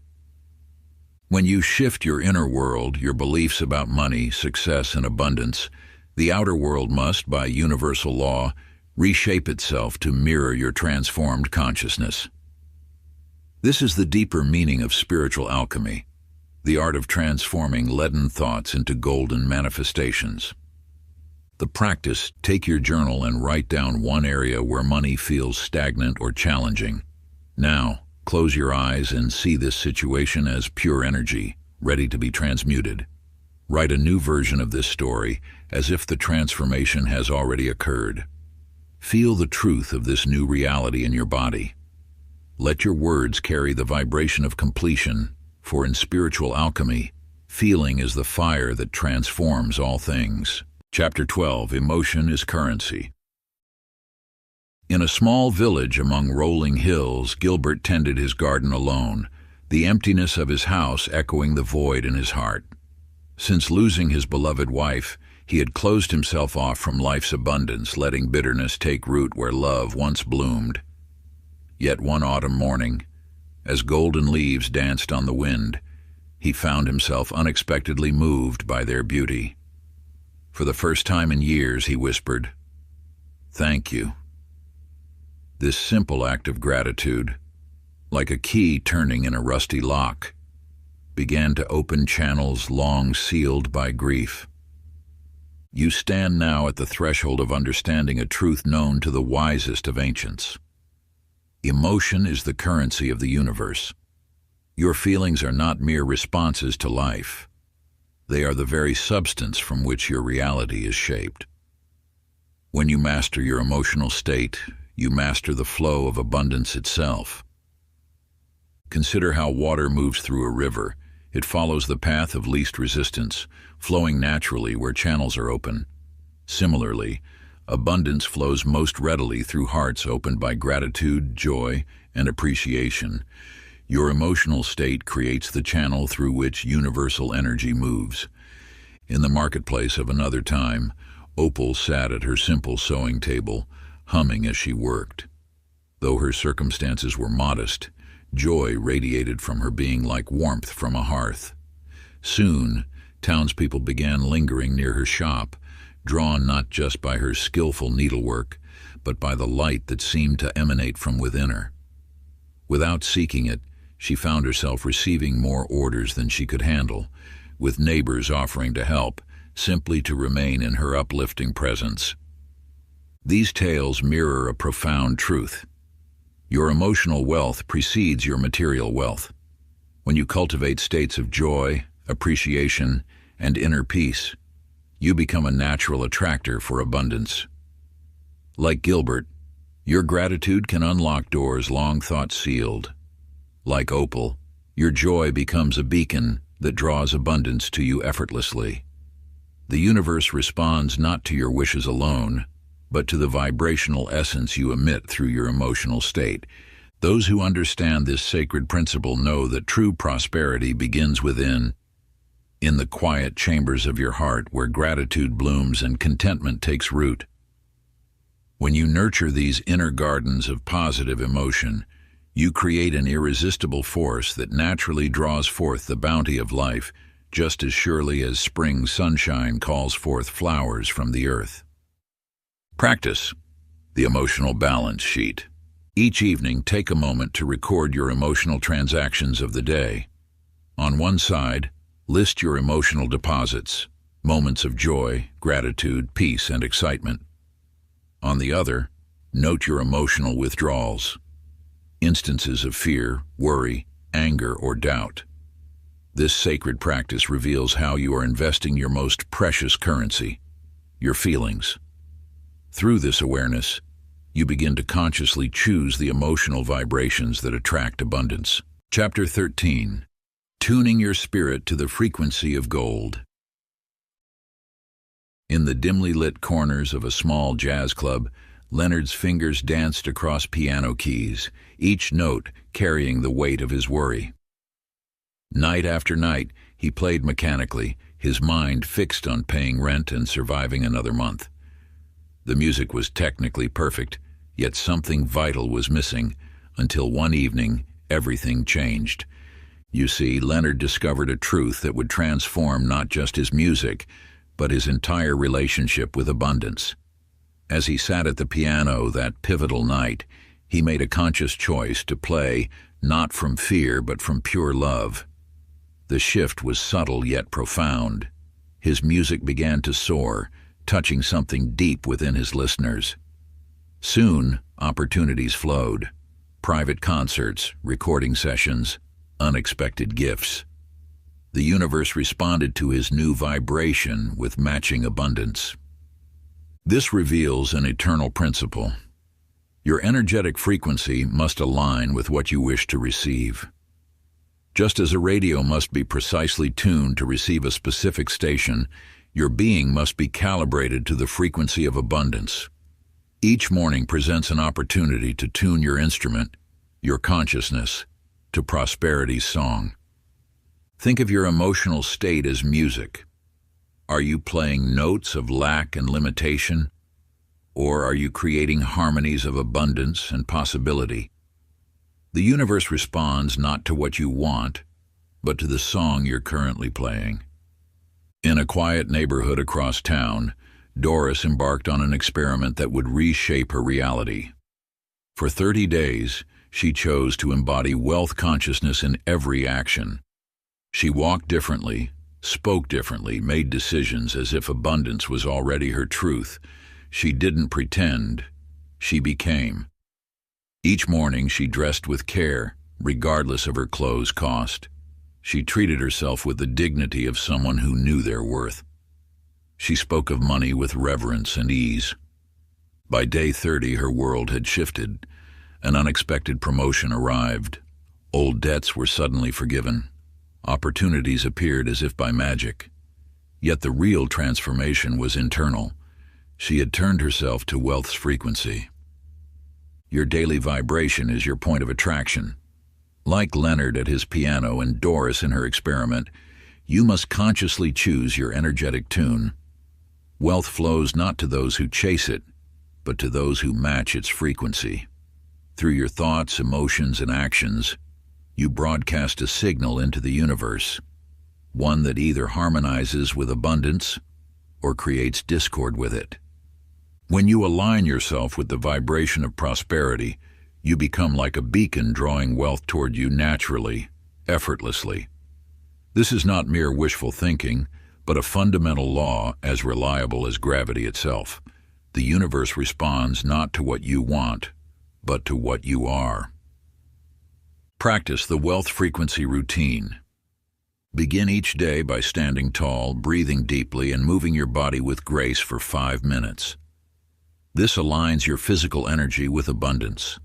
When you shift your inner world, your beliefs about money, success, and abundance, the outer world must, by universal law, reshape itself to mirror your transformed consciousness. This is the deeper meaning of spiritual alchemy, the art of transforming leaden thoughts into golden manifestations. The practice: take your journal and write down one area where money feels stagnant or challenging. Now, close your eyes and see this situation as pure energy, ready to be transmuted. Write a new version of this story, as if the transformation has already occurred. Feel the truth of this new reality in your body. Let your words carry the vibration of completion, for in spiritual alchemy, feeling is the fire that transforms all things. Chapter 12. Emotion is Currency. In a small village among rolling hills, Gilbert tended his garden alone, the emptiness of his house echoing the void in his heart. Since losing his beloved wife, he had closed himself off from life's abundance, letting bitterness take root where love once bloomed. Yet one autumn morning, as golden leaves danced on the wind, he found himself unexpectedly moved by their beauty. For the first time in years, he whispered, "Thank you." This simple act of gratitude, like a key turning in a rusty lock, began to open channels long sealed by grief. You stand now at the threshold of understanding a truth known to the wisest of ancients. Emotion is the currency of the universe. Your feelings are not mere responses to life. They are the very substance from which your reality is shaped. When you master your emotional state, you master the flow of abundance itself. Consider how water moves through a river. It follows the path of least resistance, flowing naturally where channels are open. Similarly, abundance flows most readily through hearts opened by gratitude, joy, and appreciation. Your emotional state creates the channel through which universal energy moves. In the marketplace of another time, Opal sat at her simple sewing table, humming as she worked. Though her circumstances were modest, joy radiated from her being like warmth from a hearth. Soon, townspeople began lingering near her shop, drawn not just by her skillful needlework, but by the light that seemed to emanate from within her. Without seeking it, she found herself receiving more orders than she could handle, with neighbors offering to help, simply to remain in her uplifting presence. These tales mirror a profound truth. Your emotional wealth precedes your material wealth. When you cultivate states of joy, appreciation, and inner peace, you become a natural attractor for abundance. Like Gilbert, your gratitude can unlock doors long thought sealed. Like Opal, your joy becomes a beacon that draws abundance to you effortlessly. The universe responds not to your wishes alone, but to the vibrational essence you emit through your emotional state. Those who understand this sacred principle know that true prosperity begins within, in the quiet chambers of your heart where gratitude blooms and contentment takes root. When you nurture these inner gardens of positive emotion, you create an irresistible force that naturally draws forth the bounty of life, just as surely as spring sunshine calls forth flowers from the earth. Practice the emotional balance sheet. Each evening, take a moment to record your emotional transactions of the day. On one side, list your emotional deposits, moments of joy, gratitude, peace, and excitement. On the other, note your emotional withdrawals, instances of fear, worry, anger, or doubt. This sacred practice reveals how you are investing your most precious currency, your feelings. Through this awareness, you begin to consciously choose the emotional vibrations that attract abundance. Chapter 13. Tuning your spirit to the frequency of gold. In the dimly lit corners of a small jazz club, Leonard's fingers danced across piano keys, each note carrying the weight of his worry. Night after night, he played mechanically, his mind fixed on paying rent and surviving another month. The music was technically perfect, yet something vital was missing, until one evening, everything changed. You see, Leonard discovered a truth that would transform not just his music, but his entire relationship with abundance. As he sat at the piano that pivotal night, he made a conscious choice to play not from fear but from pure love. The shift was subtle yet profound. His music began to soar, touching something deep within his listeners. Soon, opportunities flowed. Private concerts, recording sessions, unexpected gifts. The universe responded to his new vibration with matching abundance. This reveals an eternal principle. Your energetic frequency must align with what you wish to receive. Just as a radio must be precisely tuned to receive a specific station, your being must be calibrated to the frequency of abundance. Each morning presents an opportunity to tune your instrument, your consciousness, to prosperity's song. Think of your emotional state as music. Are you playing notes of lack and limitation? Or are you creating harmonies of abundance and possibility? The universe responds not to what you want, but to the song you're currently playing. In a quiet neighborhood across town, Doris embarked on an experiment that would reshape her reality. For 30 days, she chose to embody wealth consciousness in every action. She walked differently, spoke differently, made decisions as if abundance was already her truth. She didn't pretend, she became. Each morning she dressed with care, regardless of her clothes' cost. She treated herself with the dignity of someone who knew their worth. She spoke of money with reverence and ease. By day 30, her world had shifted. An unexpected promotion arrived. Old debts were suddenly forgiven. Opportunities appeared as if by magic. Yet the real transformation was internal. She had turned herself to wealth's frequency. Your daily vibration is your point of attraction. Like Leonard at his piano and Doris in her experiment, you must consciously choose your energetic tune. Wealth flows not to those who chase it, but to those who match its frequency. Through your thoughts, emotions, and actions, you broadcast a signal into the universe, one that either harmonizes with abundance or creates discord with it. When you align yourself with the vibration of prosperity, you become like a beacon drawing wealth toward you naturally, effortlessly. This is not mere wishful thinking, but a fundamental law as reliable as gravity itself. The universe responds not to what you want, but to what you are. Practice the wealth frequency routine. Begin each day by standing tall, breathing deeply, and moving your body with grace for 5 minutes. This aligns your physical energy with abundance.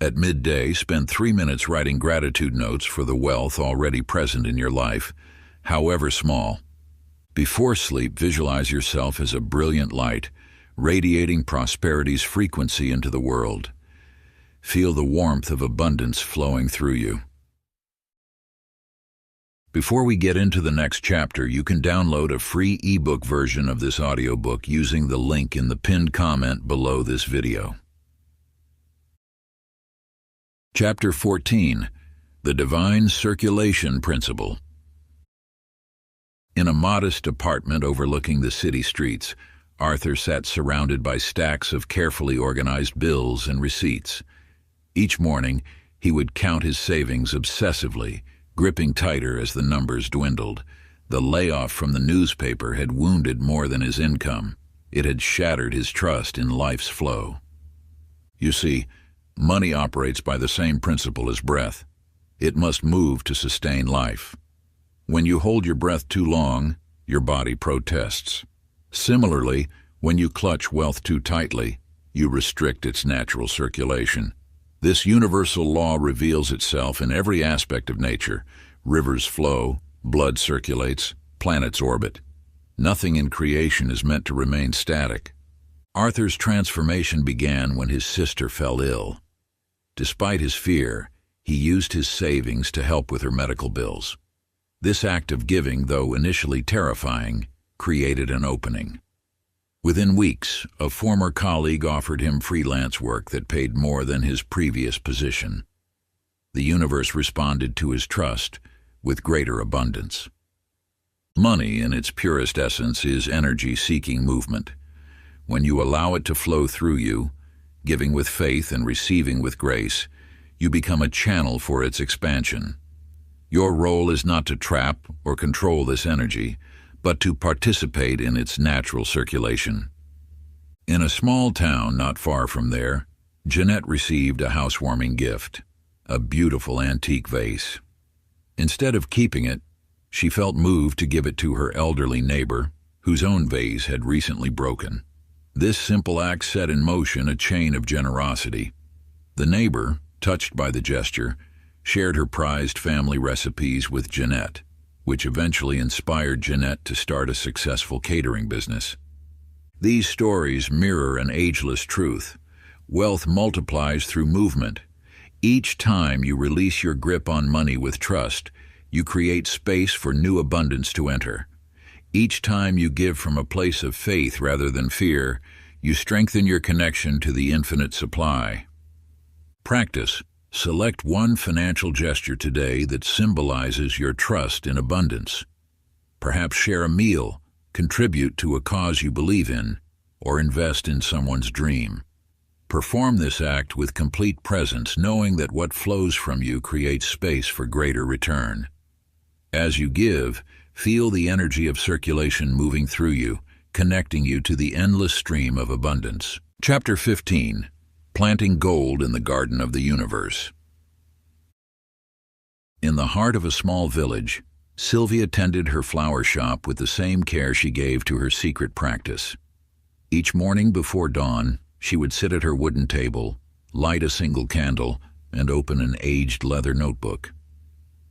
At midday, spend 3 minutes writing gratitude notes for the wealth already present in your life, however small. Before sleep, visualize yourself as a brilliant light, radiating prosperity's frequency into the world. Feel the warmth of abundance flowing through you. Before we get into the next chapter, you can download a free ebook version of this audiobook using the link in the pinned comment below this video. Chapter 14. The Divine Circulation Principle. In a modest apartment overlooking the city streets, Arthur sat surrounded by stacks of carefully organized bills and receipts. Each morning, he would count his savings obsessively, gripping tighter as the numbers dwindled. The layoff from the newspaper had wounded more than his income. It had shattered his trust in life's flow. You see, money operates by the same principle as breath. It must move to sustain life. When you hold your breath too long, your body protests. Similarly, when you clutch wealth too tightly, you restrict its natural circulation. This universal law reveals itself in every aspect of nature. Rivers flow, blood circulates, planets orbit. Nothing in creation is meant to remain static. Arthur's transformation began when his sister fell ill. Despite his fear, he used his savings to help with her medical bills. This act of giving, though initially terrifying, created an opening. Within weeks, a former colleague offered him freelance work that paid more than his previous position. The universe responded to his trust with greater abundance. Money, in its purest essence, is energy-seeking movement. When you allow it to flow through you, giving with faith and receiving with grace, you become a channel for its expansion. Your role is not to trap or control this energy, but to participate in its natural circulation. In a small town not far from there, Jeanette received a housewarming gift, a beautiful antique vase. Instead of keeping it, she felt moved to give it to her elderly neighbor, whose own vase had recently broken. This simple act set in motion a chain of generosity. The neighbor, touched by the gesture, shared her prized family recipes with Jeanette, which eventually inspired Jeanette to start a successful catering business. These stories mirror an ageless truth. Wealth multiplies through movement. Each time you release your grip on money with trust, you create space for new abundance to enter. Each time you give from a place of faith rather than fear, you strengthen your connection to the infinite supply. Practice. Select one financial gesture today that symbolizes your trust in abundance. Perhaps share a meal, contribute to a cause you believe in, or invest in someone's dream. Perform this act with complete presence, knowing that what flows from you creates space for greater return. As you give, feel the energy of circulation moving through you, connecting you to the endless stream of abundance. Chapter 15. Planting Gold in the Garden of the Universe. In the heart of a small village, Sylvia tended her flower shop with the same care she gave to her secret practice. Each morning before dawn, she would sit at her wooden table, light a single candle, and open an aged leather notebook.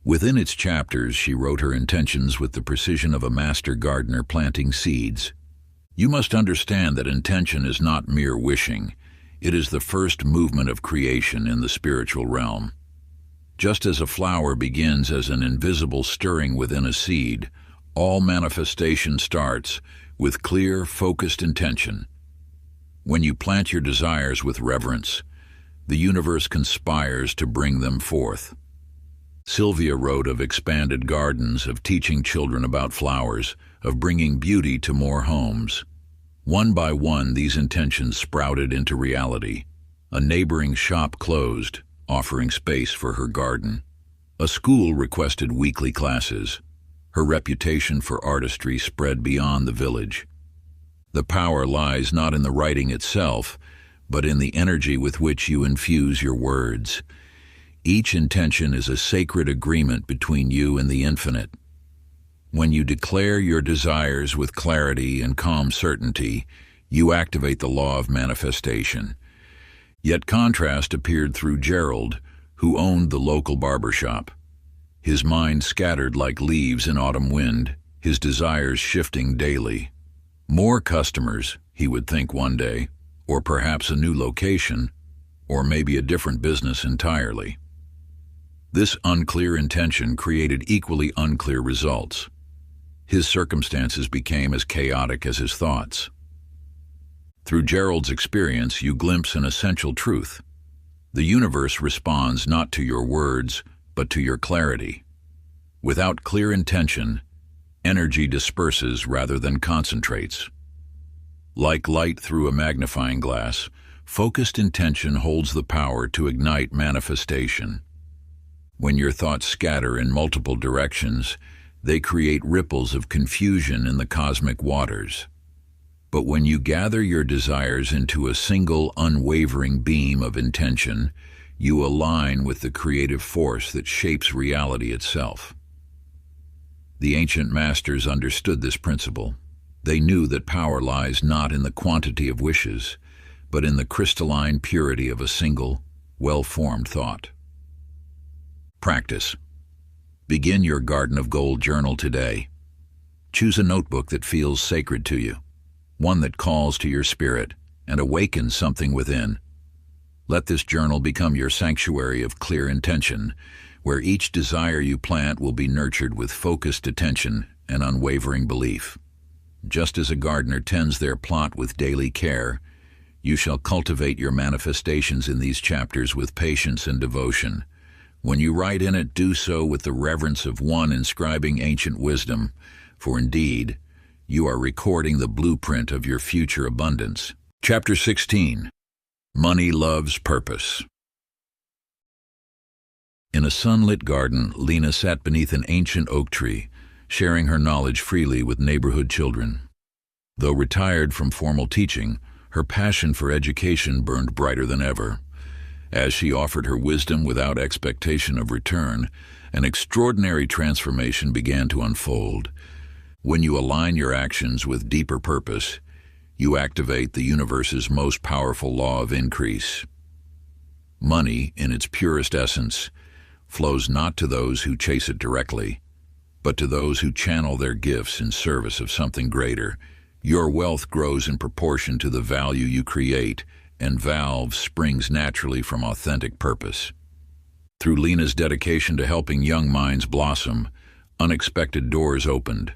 Within its chapters, she wrote her intentions with the precision of a master gardener planting seeds. You must understand that intention is not mere wishing. It is the first movement of creation in the spiritual realm. Just as a flower begins as an invisible stirring within a seed, all manifestation starts with clear, focused intention. When you plant your desires with reverence, the universe conspires to bring them forth. Sylvia wrote of expanded gardens, of teaching children about flowers, of bringing beauty to more homes. One by one, these intentions sprouted into reality. A neighboring shop closed, offering space for her garden. A school requested weekly classes. Her reputation for artistry spread beyond the village. The power lies not in the writing itself, but in the energy with which you infuse your words. Each intention is a sacred agreement between you and the infinite. When you declare your desires with clarity and calm certainty, you activate the law of manifestation. Yet contrast appeared through Gerald, who owned the local barber shop. His mind scattered like leaves in autumn wind, his desires shifting daily. More customers, he would think one day, or perhaps a new location, or maybe a different business entirely. This unclear intention created equally unclear results. His circumstances became as chaotic as his thoughts. Through Gerald's experience, you glimpse an essential truth. The universe responds not to your words, but to your clarity. Without clear intention, energy disperses rather than concentrates. Like light through a magnifying glass, focused intention holds the power to ignite manifestation. When your thoughts scatter in multiple directions, they create ripples of confusion in the cosmic waters. But when you gather your desires into a single, unwavering beam of intention, you align with the creative force that shapes reality itself. The ancient masters understood this principle. They knew that power lies not in the quantity of wishes, but in the crystalline purity of a single, well-formed thought. Practice. Begin your Garden of Gold journal today. Choose a notebook that feels sacred to you, one that calls to your spirit and awakens something within. Let this journal become your sanctuary of clear intention, where each desire you plant will be nurtured with focused attention and unwavering belief. Just as a gardener tends their plot with daily care, you shall cultivate your manifestations in these chapters with patience and devotion. When you write in it, do so with the reverence of one inscribing ancient wisdom, for indeed, you are recording the blueprint of your future abundance. Chapter 16. Money Loves Purpose. In a sunlit garden, Lena sat beneath an ancient oak tree, sharing her knowledge freely with neighborhood children. Though retired from formal teaching, her passion for education burned brighter than ever. As she offered her wisdom without expectation of return, an extraordinary transformation began to unfold. When you align your actions with deeper purpose, you activate the universe's most powerful law of increase. Money, in its purest essence, flows not to those who chase it directly, but to those who channel their gifts in service of something greater. Your wealth grows in proportion to the value you create, and valve springs naturally from authentic purpose. Through Lena's dedication to helping young minds blossom, unexpected doors opened.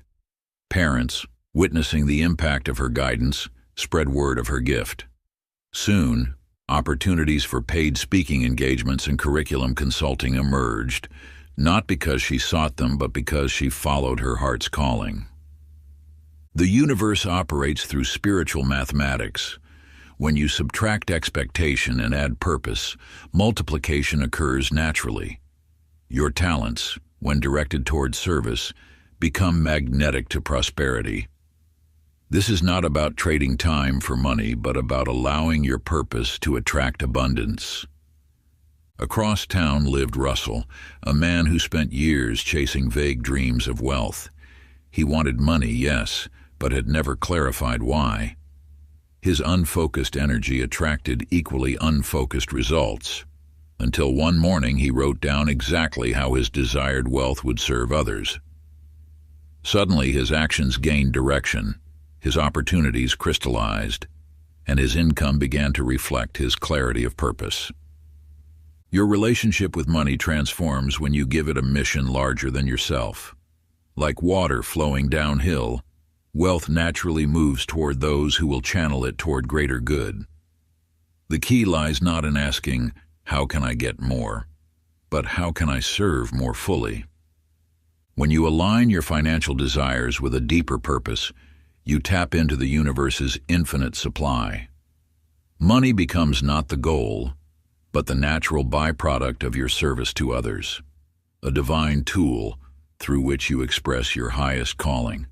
Parents, witnessing the impact of her guidance, spread word of her gift. Soon, opportunities for paid speaking engagements and curriculum consulting emerged, not because she sought them, but because she followed her heart's calling. The universe operates through spiritual mathematics. When you subtract expectation and add purpose, multiplication occurs naturally. Your talents, when directed toward service, become magnetic to prosperity. This is not about trading time for money, but about allowing your purpose to attract abundance. Across town lived Russell, a man who spent years chasing vague dreams of wealth. He wanted money, yes, but had never clarified why. His unfocused energy attracted equally unfocused results, until one morning he wrote down exactly how his desired wealth would serve others. Suddenly his actions gained direction, his opportunities crystallized, and his income began to reflect his clarity of purpose. Your relationship with money transforms when you give it a mission larger than yourself. Like water flowing downhill, wealth naturally moves toward those who will channel it toward greater good. The key lies not in asking, "How can I get more?" but "How can I serve more fully?" When you align your financial desires with a deeper purpose, you tap into the universe's infinite supply. Money becomes not the goal, but the natural byproduct of your service to others, a divine tool through which you express your highest calling.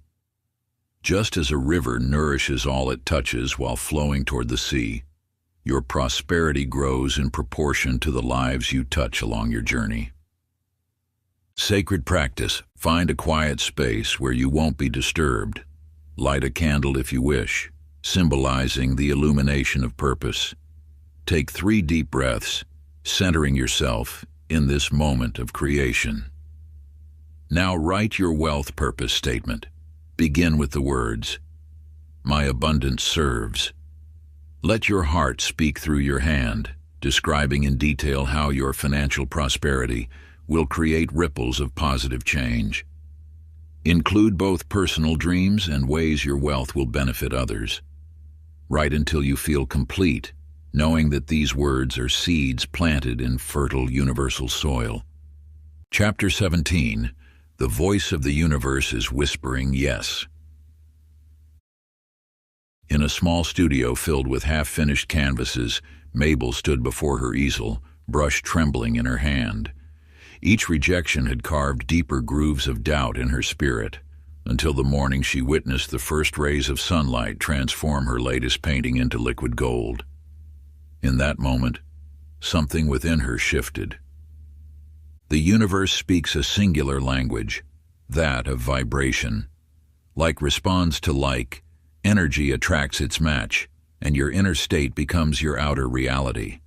Just as a river nourishes all it touches while flowing toward the sea, your prosperity grows in proportion to the lives you touch along your journey. Sacred practice. Find a quiet space where you won't be disturbed. Light a candle if you wish, symbolizing the illumination of purpose. Take 3 deep breaths, centering yourself in this moment of creation. Now write your wealth purpose statement. Begin with the words, "My abundance serves." Let your heart speak through your hand, describing in detail how your financial prosperity will create ripples of positive change. Include both personal dreams and ways your wealth will benefit others. Write until you feel complete, knowing that these words are seeds planted in fertile universal soil. Chapter 17. The voice of the universe is whispering yes. In a small studio filled with half-finished canvases, Mabel stood before her easel, brush trembling in her hand. Each rejection had carved deeper grooves of doubt in her spirit, until the morning she witnessed the first rays of sunlight transform her latest painting into liquid gold. In that moment, something within her shifted. The universe speaks a singular language, that of vibration. Like responds to like, energy attracts its match, and your inner state becomes your outer reality.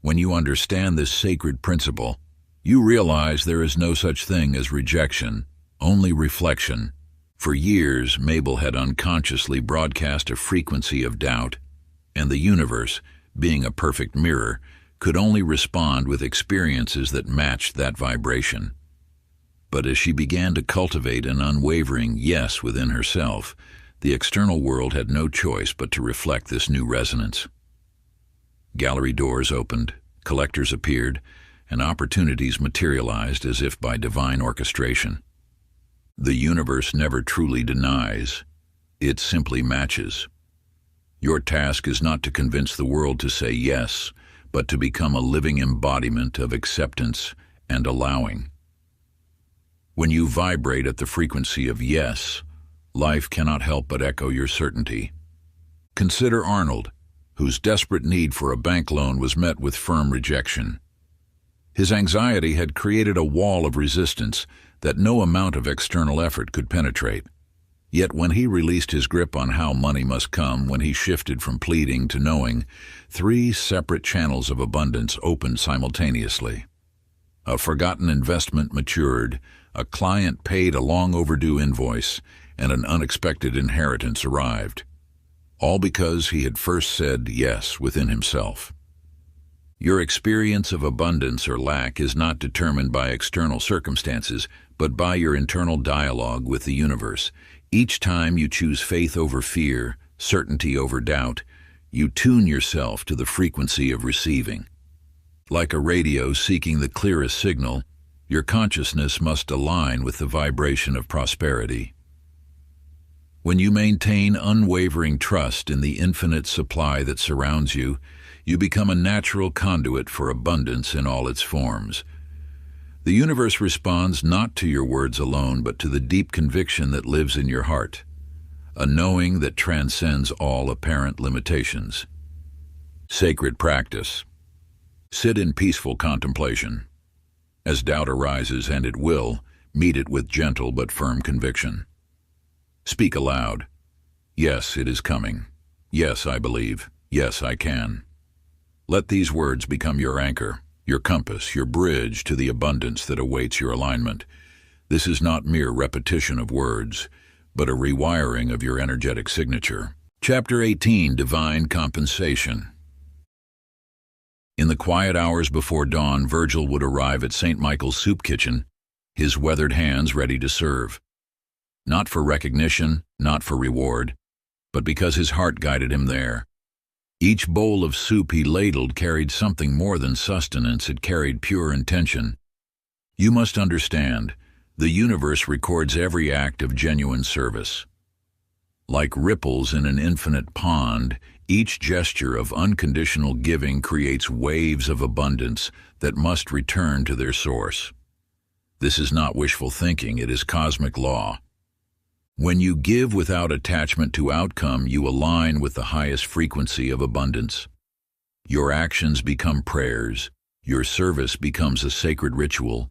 When you understand this sacred principle, you realize there is no such thing as rejection, only reflection. For years, Mabel had unconsciously broadcast a frequency of doubt, and the universe, being a perfect mirror, could only respond with experiences that matched that vibration. But as she began to cultivate an unwavering yes within herself, the external world had no choice but to reflect this new resonance. Gallery doors opened, collectors appeared, and opportunities materialized as if by divine orchestration. The universe never truly denies, it simply matches. Your task is not to convince the world to say yes, but to become a living embodiment of acceptance and allowing. When you vibrate at the frequency of yes, life cannot help but echo your certainty. Consider Arnold, whose desperate need for a bank loan was met with firm rejection. His anxiety had created a wall of resistance that no amount of external effort could penetrate. Yet when he released his grip on how money must come, when he shifted from pleading to knowing, 3 separate channels of abundance opened simultaneously. A forgotten investment matured, a client paid a long overdue invoice, and an unexpected inheritance arrived. All because he had first said yes within himself. Your experience of abundance or lack is not determined by external circumstances, but by your internal dialogue with the universe. Each time you choose faith over fear, certainty over doubt, you tune yourself to the frequency of receiving. Like a radio seeking the clearest signal, your consciousness must align with the vibration of prosperity. When you maintain unwavering trust in the infinite supply that surrounds you, you become a natural conduit for abundance in all its forms. The universe responds not to your words alone, but to the deep conviction that lives in your heart, a knowing that transcends all apparent limitations. Sacred practice. Sit in peaceful contemplation. As doubt arises, and it will, meet it with gentle but firm conviction. Speak aloud. Yes, it is coming. Yes, I believe. Yes, I can. Let these words become your anchor, your compass, your bridge to the abundance that awaits your alignment. This is not mere repetition of words, but a rewiring of your energetic signature. Chapter 18, Divine Compensation. In the quiet hours before dawn, Virgil would arrive at St. Michael's soup kitchen, his weathered hands ready to serve. Not for recognition, not for reward, but because his heart guided him there. Each bowl of soup he ladled carried something more than sustenance, it carried pure intention. You must understand, the universe records every act of genuine service. Like ripples in an infinite pond, each gesture of unconditional giving creates waves of abundance that must return to their source. This is not wishful thinking, it is cosmic law. When you give without attachment to outcome, you align with the highest frequency of abundance. Your actions become prayers, your service becomes a sacred ritual,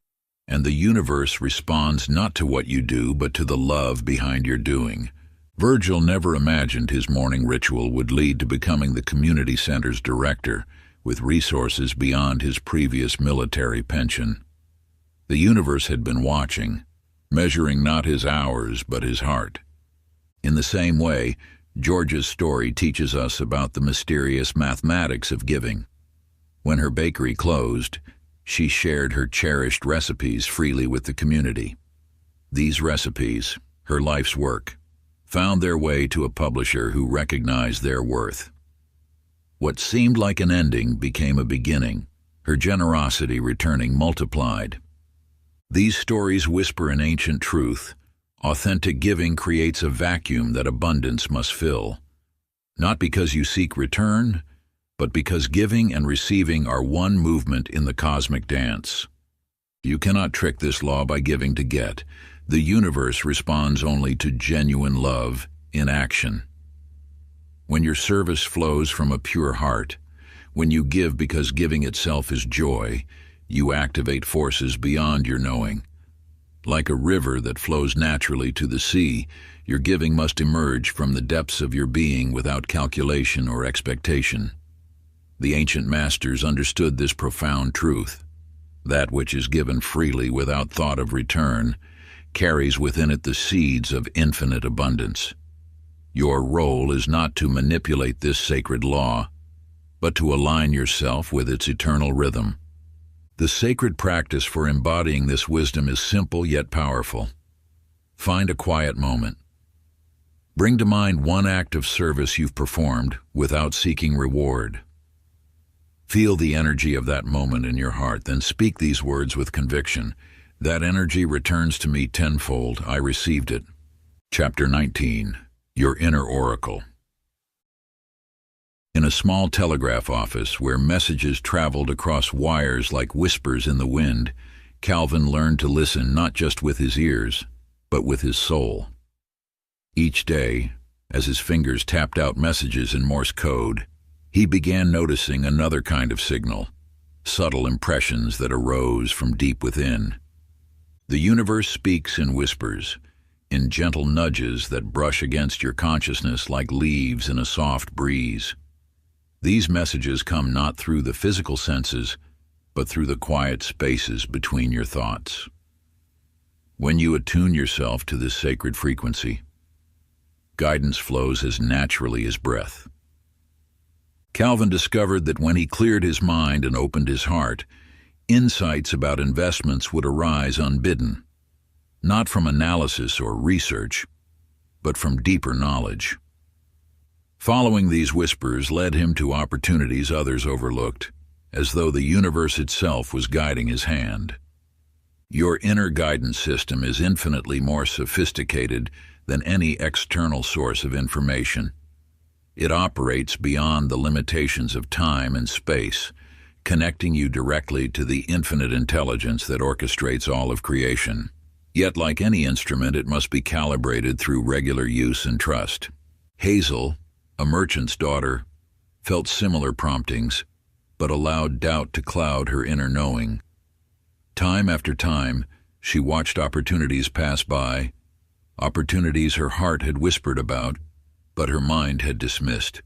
and the universe responds not to what you do, but to the love behind your doing. Virgil never imagined his morning ritual would lead to becoming the community center's director, with resources beyond his previous military pension. The universe had been watching, measuring not his hours but his heart. In the same way, Georgia's story teaches us about the mysterious mathematics of giving. When her bakery closed, she shared her cherished recipes freely with the community. These recipes, her life's work, found their way to a publisher who recognized their worth. What seemed like an ending became a beginning, her generosity returning multiplied. These stories whisper an ancient truth. Authentic giving creates a vacuum that abundance must fill. Not because you seek return, but because giving and receiving are one movement in the cosmic dance. You cannot trick this law by giving to get. The universe responds only to genuine love in action. When your service flows from a pure heart, when you give because giving itself is joy, you activate forces beyond your knowing. Like a river that flows naturally to the sea, your giving must emerge from the depths of your being without calculation or expectation. The ancient masters understood this profound truth. That which is given freely without thought of return carries within it the seeds of infinite abundance. Your role is not to manipulate this sacred law, but to align yourself with its eternal rhythm. The sacred practice for embodying this wisdom is simple yet powerful. Find a quiet moment. Bring to mind one act of service you've performed without seeking reward. Feel the energy of that moment in your heart, then speak these words with conviction. That energy returns to me tenfold. I received it. Chapter 19. Your Inner Oracle. In a small telegraph office where messages traveled across wires like whispers in the wind, Calvin learned to listen not just with his ears, but with his soul. Each day, as his fingers tapped out messages in Morse code, he began noticing another kind of signal, subtle impressions that arose from deep within. The universe speaks in whispers, in gentle nudges that brush against your consciousness like leaves in a soft breeze. These messages come not through the physical senses, but through the quiet spaces between your thoughts. When you attune yourself to this sacred frequency, guidance flows as naturally as breath. Calvin discovered that when he cleared his mind and opened his heart, insights about investments would arise unbidden, not from analysis or research, but from deeper knowledge. Following these whispers led him to opportunities others overlooked, as though the universe itself was guiding his hand. Your inner guidance system is infinitely more sophisticated than any external source of information. It operates beyond the limitations of time and space, connecting you directly to the infinite intelligence that orchestrates all of creation. Yet, like any instrument, it must be calibrated through regular use and trust. Hazel, a merchant's daughter, felt similar promptings, but allowed doubt to cloud her inner knowing. Time after time, she watched opportunities pass by, opportunities her heart had whispered about, but her mind had dismissed.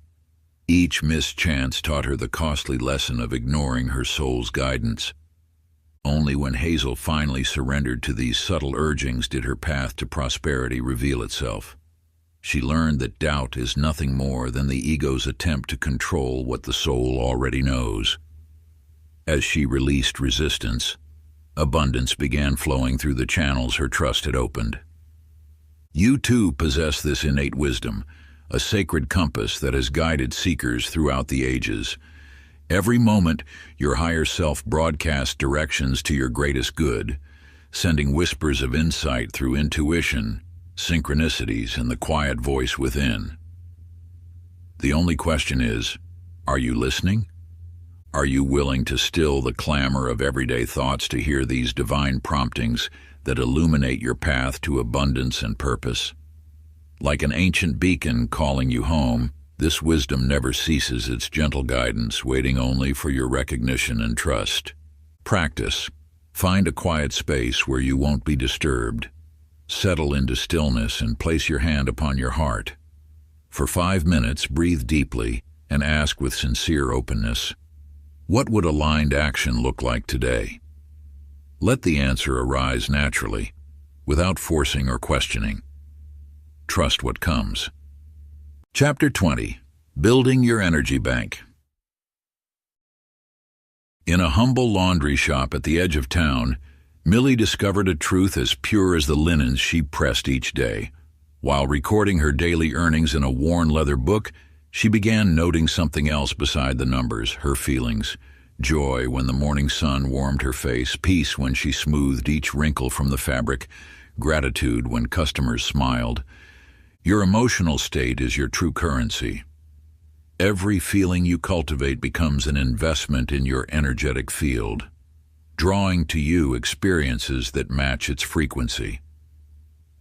Each missed chance taught her the costly lesson of ignoring her soul's guidance. Only when Hazel finally surrendered to these subtle urgings did her path to prosperity reveal itself. She learned that doubt is nothing more than the ego's attempt to control what the soul already knows. As she released resistance, abundance began flowing through the channels her trust had opened. You too possess this innate wisdom, a sacred compass that has guided seekers throughout the ages. Every moment, your higher self broadcasts directions to your greatest good, sending whispers of insight through intuition, synchronicities, and the quiet voice within. The only question is, are you listening? Are you willing to still the clamor of everyday thoughts to hear these divine promptings that illuminate your path to abundance and purpose? Like an ancient beacon calling you home, this wisdom never ceases its gentle guidance, waiting only for your recognition and trust. Practice. Find a quiet space where you won't be disturbed. Settle into stillness and place your hand upon your heart. For 5 minutes, breathe deeply and ask with sincere openness, what would aligned action look like today? Let the answer arise naturally, without forcing or questioning. Trust what comes. Chapter 20. Building Your Energy Bank. In a humble laundry shop at the edge of town, Millie discovered a truth as pure as the linens she pressed each day. While recording her daily earnings in a worn leather book, she began noting something else beside the numbers, her feelings. Joy when the morning sun warmed her face, peace when she smoothed each wrinkle from the fabric, gratitude when customers smiled. Your emotional state is your true currency. Every feeling you cultivate becomes an investment in your energetic field, drawing to you experiences that match its frequency.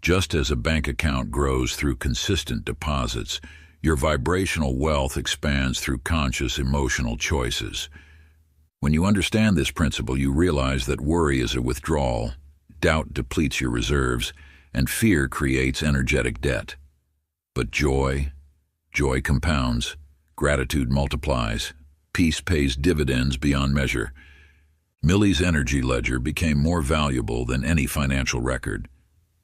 Just as a bank account grows through consistent deposits, your vibrational wealth expands through conscious emotional choices. When you understand this principle, you realize that worry is a withdrawal, doubt depletes your reserves, and fear creates energetic debt. But joy compounds, gratitude multiplies, peace pays dividends beyond measure. Millie's energy ledger became more valuable than any financial record.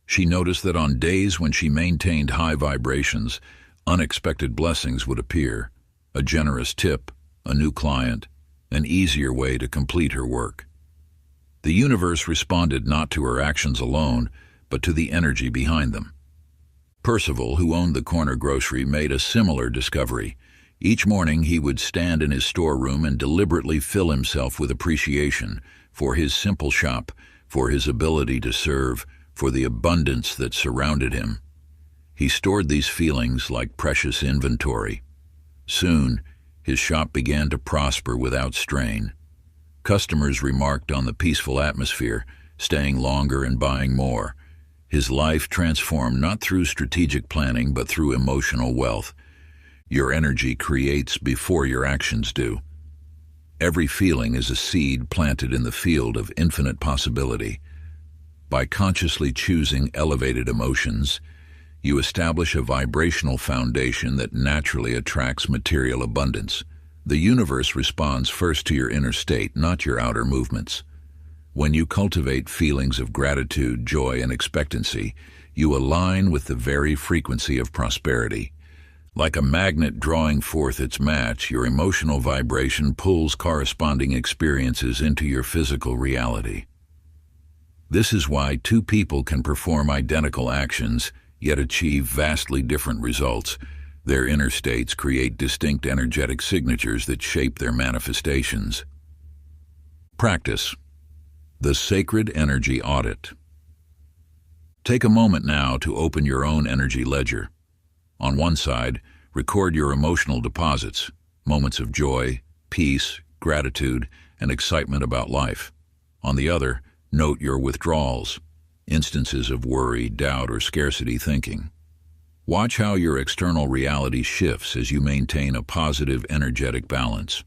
She noticed that on days when she maintained high vibrations, unexpected blessings would appear: a generous tip, a new client, an easier way to complete her work. The universe responded not to her actions alone, but to the energy behind them. Percival, who owned the corner grocery, made a similar discovery. Each morning he would stand in his storeroom and deliberately fill himself with appreciation for his simple shop, for his ability to serve, for the abundance that surrounded him. He stored these feelings like precious inventory. Soon, his shop began to prosper without strain. Customers remarked on the peaceful atmosphere, staying longer and buying more. His life transformed not through strategic planning, but through emotional wealth. Your energy creates before your actions do. Every feeling is a seed planted in the field of infinite possibility. By consciously choosing elevated emotions, you establish a vibrational foundation that naturally attracts material abundance. The universe responds first to your inner state, not your outer movements. When you cultivate feelings of gratitude, joy, and expectancy, you align with the very frequency of prosperity. Like a magnet drawing forth its match, your emotional vibration pulls corresponding experiences into your physical reality. This is why two people can perform identical actions, yet achieve vastly different results. Their inner states create distinct energetic signatures that shape their manifestations. Practice. The Sacred Energy Audit. Take a moment now to open your own energy ledger. On one side, record your emotional deposits, moments of joy, peace, gratitude, and excitement about life. On the other, note your withdrawals, instances of worry, doubt, or scarcity thinking. Watch how your external reality shifts as you maintain a positive energetic balance.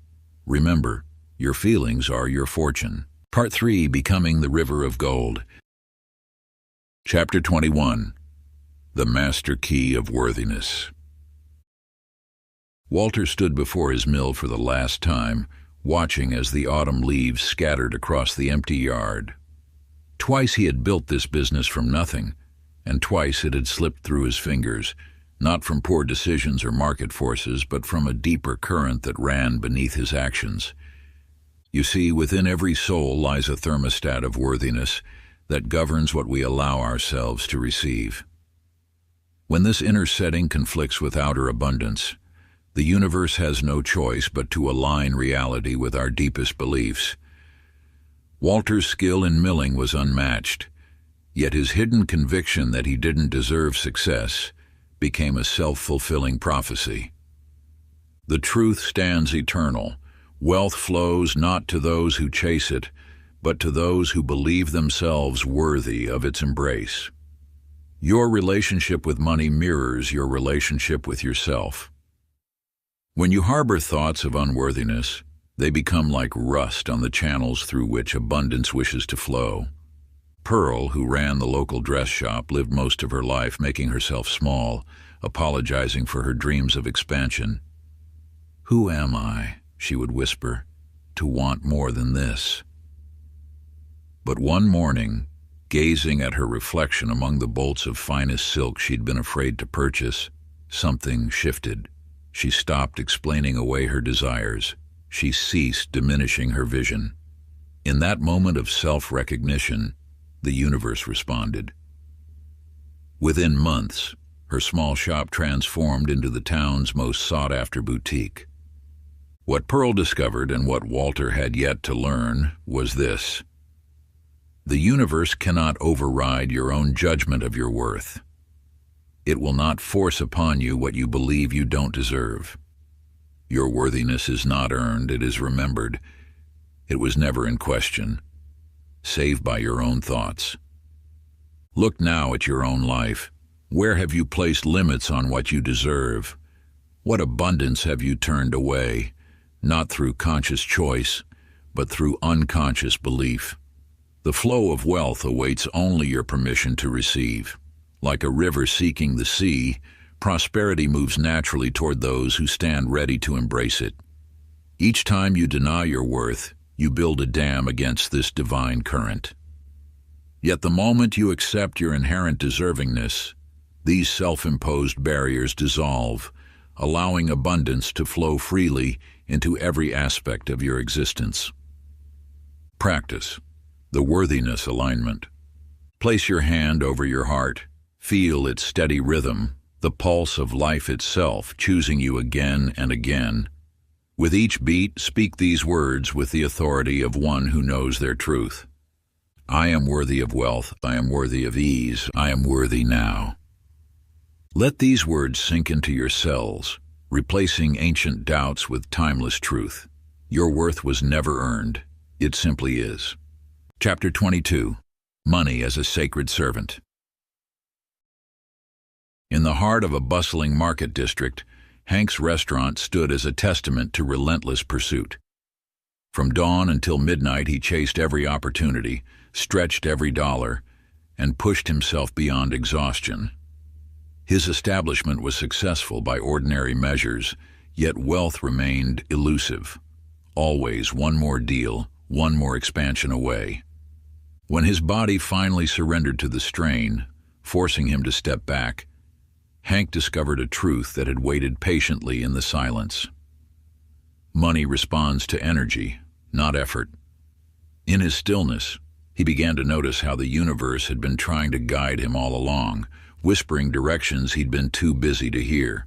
Remember, your feelings are your fortune. Part 3, Becoming the River of Gold. Chapter 21. The Master Key of Worthiness. Walter stood before his mill for the last time, watching as the autumn leaves scattered across the empty yard. Twice he had built this business from nothing, and twice it had slipped through his fingers, not from poor decisions or market forces, but from a deeper current that ran beneath his actions. You see, within every soul lies a thermostat of worthiness that governs what we allow ourselves to receive. When this inner setting conflicts with outer abundance, the universe has no choice but to align reality with our deepest beliefs. Walter's skill in milling was unmatched, yet his hidden conviction that he didn't deserve success became a self-fulfilling prophecy. The truth stands eternal. Wealth flows not to those who chase it, but to those who believe themselves worthy of its embrace. Your relationship with money mirrors your relationship with yourself. When you harbor thoughts of unworthiness, they become like rust on the channels through which abundance wishes to flow. Pearl, who ran the local dress shop, lived most of her life making herself small, apologizing for her dreams of expansion. "Who am I," she would whisper, "to want more than this?" But one morning, gazing at her reflection among the bolts of finest silk she'd been afraid to purchase, something shifted. She stopped explaining away her desires. She ceased diminishing her vision. In that moment of self-recognition, the universe responded. Within months, her small shop transformed into the town's most sought-after boutique. What Pearl discovered, and what Walter had yet to learn, was this: the universe cannot override your own judgment of your worth. It will not force upon you what you believe you don't deserve. Your worthiness is not earned, it is remembered. It was never in question, save by your own thoughts. Look now at your own life. Where have you placed limits on what you deserve? What abundance have you turned away, not through conscious choice, but through unconscious belief? The flow of wealth awaits only your permission to receive. Like a river seeking the sea, prosperity moves naturally toward those who stand ready to embrace it. Each time you deny your worth, you build a dam against this divine current. Yet the moment you accept your inherent deservingness, these self-imposed barriers dissolve, allowing abundance to flow freely into every aspect of your existence. Practice the worthiness alignment. Place your hand over your heart. Feel its steady rhythm, the pulse of life itself choosing you again and again. With each beat, speak these words with the authority of one who knows their truth. I am worthy of wealth, I am worthy of ease, I am worthy now. Let these words sink into your cells, replacing ancient doubts with timeless truth. Your worth was never earned, it simply is. Chapter 22. Money as a Sacred Servant. In the heart of a bustling market district, Hank's restaurant stood as a testament to relentless pursuit. From dawn until midnight he chased every opportunity, stretched every dollar, and pushed himself beyond exhaustion. His establishment was successful by ordinary measures, yet wealth remained elusive. Always one more deal, one more expansion away. When his body finally surrendered to the strain, forcing him to step back, Hank discovered a truth that had waited patiently in the silence. Money responds to energy, not effort. In his stillness, he began to notice how the universe had been trying to guide him all along, whispering directions he'd been too busy to hear.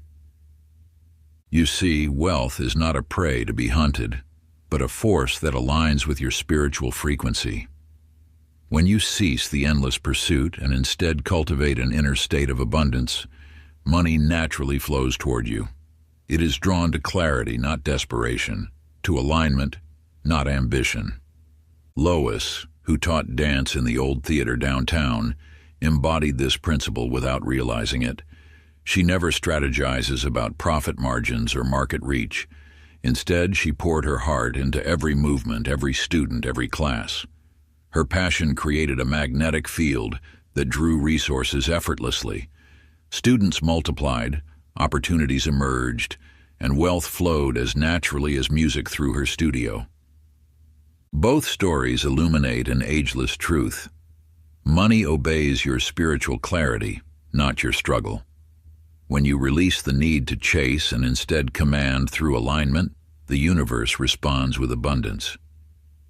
You see, wealth is not a prey to be hunted, but a force that aligns with your spiritual frequency. When you cease the endless pursuit and instead cultivate an inner state of abundance, money naturally flows toward you. It is drawn to clarity, not desperation, to alignment, not ambition. Lois, who taught dance in the old theater downtown, embodied this principle without realizing it. She never strategizes about profit margins or market reach. Instead, she poured her heart into every movement, every student, every class. Her passion created a magnetic field that drew resources effortlessly. Students multiplied, opportunities emerged, and wealth flowed as naturally as music through her studio. Both stories illuminate an ageless truth. Money obeys your spiritual clarity, not your struggle. When you release the need to chase and instead command through alignment, the universe responds with abundance.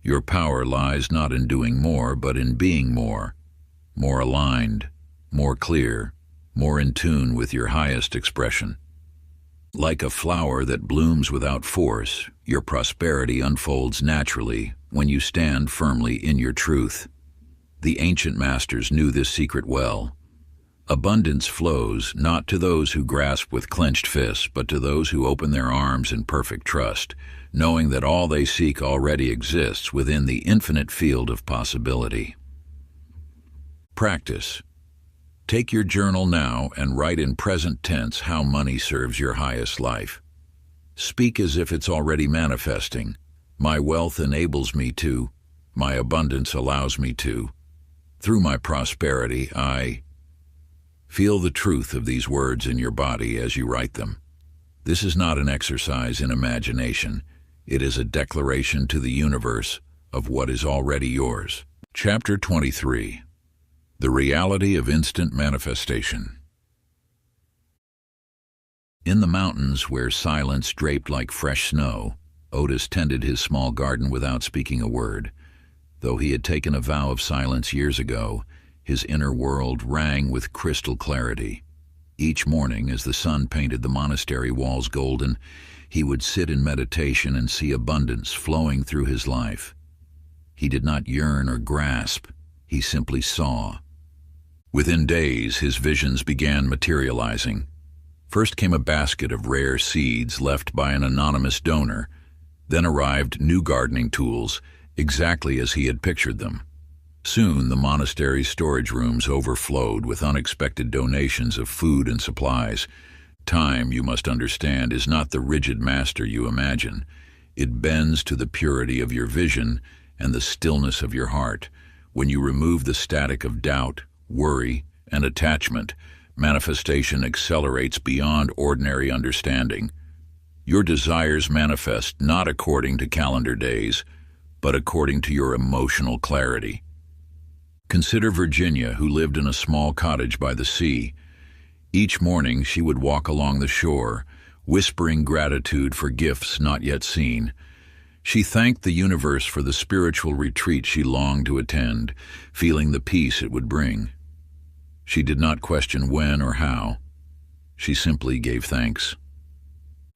Your power lies not in doing more, but in being more aligned, more clear, more in tune with your highest expression. Like a flower that blooms without force, your prosperity unfolds naturally when you stand firmly in your truth. The ancient masters knew this secret well. Abundance flows not to those who grasp with clenched fists, but to those who open their arms in perfect trust, knowing that all they seek already exists within the infinite field of possibility. Practice. Take your journal now and write in present tense how money serves your highest life. Speak as if it's already manifesting. My wealth enables me to. My abundance allows me to. Through my prosperity, I... Feel the truth of these words in your body as you write them. This is not an exercise in imagination. It is a declaration to the universe of what is already yours. Chapter 23. The Reality of Instant Manifestation. In the mountains where silence draped like fresh snow, Otis tended his small garden without speaking a word. Though he had taken a vow of silence years ago, his inner world rang with crystal clarity. Each morning, as the sun painted the monastery walls golden, he would sit in meditation and see abundance flowing through his life. He did not yearn or grasp, he simply saw. Within days, his visions began materializing. First came a basket of rare seeds left by an anonymous donor. Then arrived new gardening tools, exactly as he had pictured them. Soon, the monastery's storage rooms overflowed with unexpected donations of food and supplies. Time, you must understand, is not the rigid master you imagine. It bends to the purity of your vision and the stillness of your heart. When you remove the static of doubt, worry, and attachment, manifestation accelerates beyond ordinary understanding. Your desires manifest not according to calendar days, but according to your emotional clarity. Consider Virginia, who lived in a small cottage by the sea. Each morning she would walk along the shore, whispering gratitude for gifts not yet seen. She thanked the universe for the spiritual retreat she longed to attend, feeling the peace it would bring. She did not question when or how. She simply gave thanks.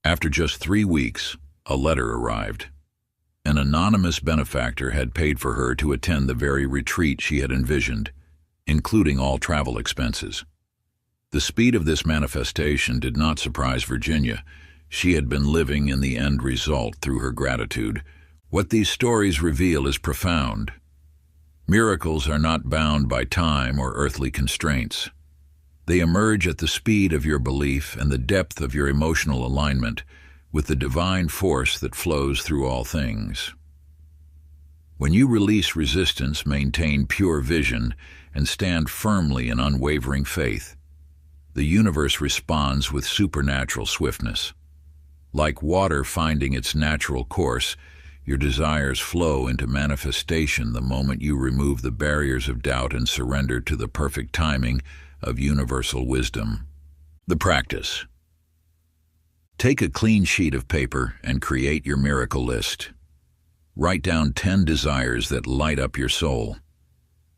After just 3 weeks, a letter arrived. An anonymous benefactor had paid for her to attend the very retreat she had envisioned, including all travel expenses. The speed of this manifestation did not surprise Virginia. She had been living in the end result through her gratitude. What these stories reveal is profound. Miracles are not bound by time or earthly constraints. They emerge at the speed of your belief and the depth of your emotional alignment with the divine force that flows through all things. When you release resistance, maintain pure vision, and stand firmly in unwavering faith, the universe responds with supernatural swiftness. Like water finding its natural course, your desires flow into manifestation the moment you remove the barriers of doubt and surrender to the perfect timing of universal wisdom. The practice. Take a clean sheet of paper and create your miracle list. Write down 10 desires that light up your soul.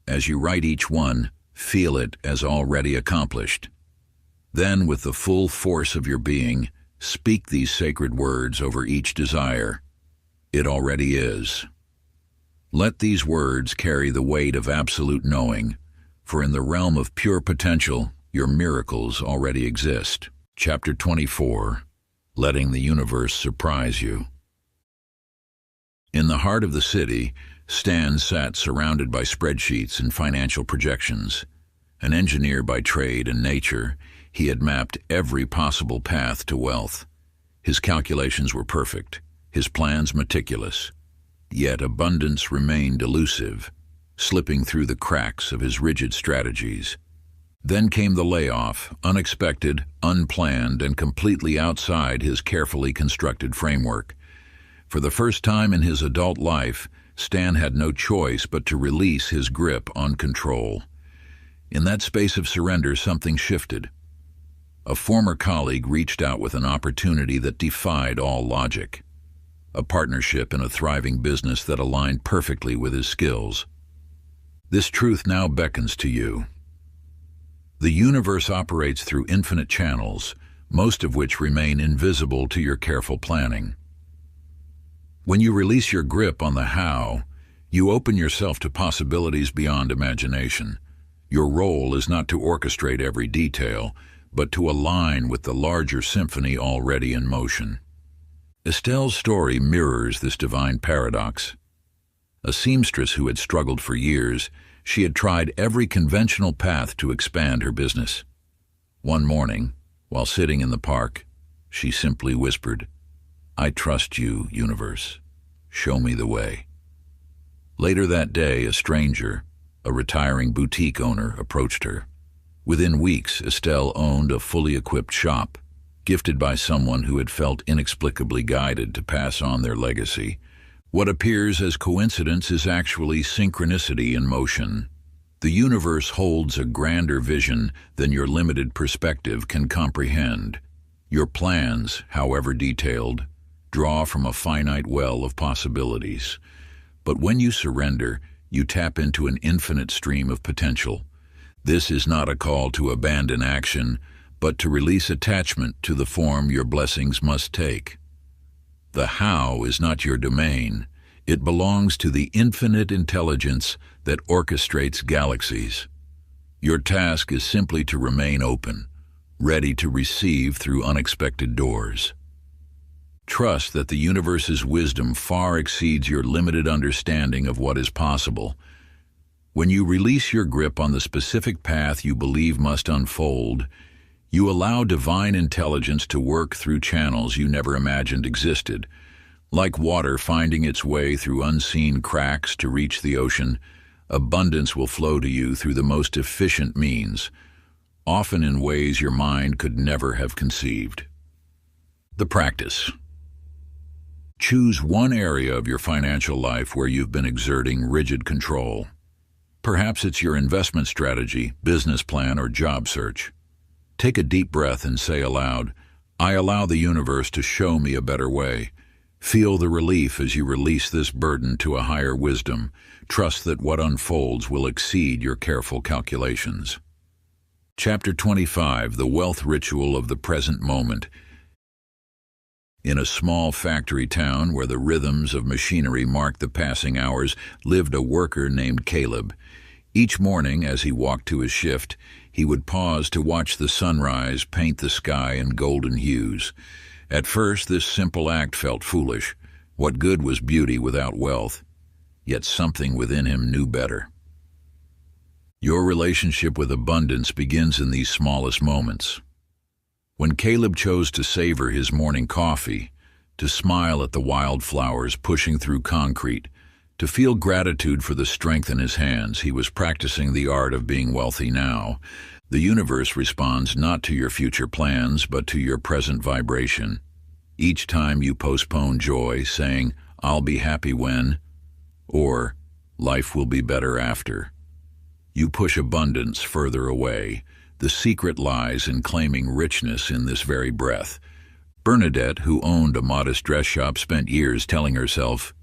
As you write each one, feel it as already accomplished. Then, with the full force of your being, speak these sacred words over each desire. It already is. Let these words carry the weight of absolute knowing, for in the realm of pure potential, your miracles already exist. Chapter 24. Letting the universe surprise you. In the heart of the city, Stan sat surrounded by spreadsheets and financial projections. An engineer by trade and nature, he had mapped every possible path to wealth. His calculations were perfect, his plans meticulous. Yet abundance remained elusive, slipping through the cracks of his rigid strategies. Then came the layoff, unexpected, unplanned, and completely outside his carefully constructed framework. For the first time in his adult life, Stan had no choice but to release his grip on control. In that space of surrender, something shifted. A former colleague reached out with an opportunity that defied all logic. A partnership in a thriving business that aligned perfectly with his skills. This truth now beckons to you. The universe operates through infinite channels, most of which remain invisible to your careful planning. When you release your grip on the how, you open yourself to possibilities beyond imagination. Your role is not to orchestrate every detail, but to align with the larger symphony already in motion. Estelle's story mirrors this divine paradox. A seamstress who had struggled for years, she had tried every conventional path to expand her business. One morning, while sitting in the park, she simply whispered, "I trust you, universe. Show me the way." Later that day, a stranger, a retiring boutique owner, approached her. Within weeks, Estelle owned a fully equipped shop, gifted by someone who had felt inexplicably guided to pass on their legacy. What appears as coincidence is actually synchronicity in motion. The universe holds a grander vision than your limited perspective can comprehend. Your plans, however detailed, draw from a finite well of possibilities. But when you surrender, you tap into an infinite stream of potential. This is not a call to abandon action, but to release attachment to the form your blessings must take. The how is not your domain. It belongs to the infinite intelligence that orchestrates galaxies. Your task is simply to remain open, ready to receive through unexpected doors. Trust that the universe's wisdom far exceeds your limited understanding of what is possible. When you release your grip on the specific path you believe must unfold, you allow divine intelligence to work through channels you never imagined existed. Like water finding its way through unseen cracks to reach the ocean, abundance will flow to you through the most efficient means, often in ways your mind could never have conceived. The practice. Choose one area of your financial life where you've been exerting rigid control. Perhaps it's your investment strategy, business plan, or job search. Take a deep breath and say aloud, "I allow the universe to show me a better way." Feel the relief as you release this burden to a higher wisdom. Trust that what unfolds will exceed your careful calculations. Chapter 25, The Wealth Ritual of the Present Moment. In a small factory town where the rhythms of machinery marked the passing hours lived a worker named Caleb. Each morning, as he walked to his shift, he would pause to watch the sunrise paint the sky in golden hues. At first, this simple act felt foolish. What good was beauty without wealth? Yet something within him knew better. Your relationship with abundance begins in these smallest moments. When Caleb chose to savor his morning coffee, to smile at the wildflowers pushing through concrete, To feel gratitude for the strength in his hands, he was practicing the art of being wealthy now. The universe responds not to your future plans, but to your present vibration. Each time you postpone joy, saying, "I'll be happy when," or "Life will be better after," you push abundance further away. The secret lies in claiming richness in this very breath. Bernadette, who owned a modest dress shop, spent years telling herself,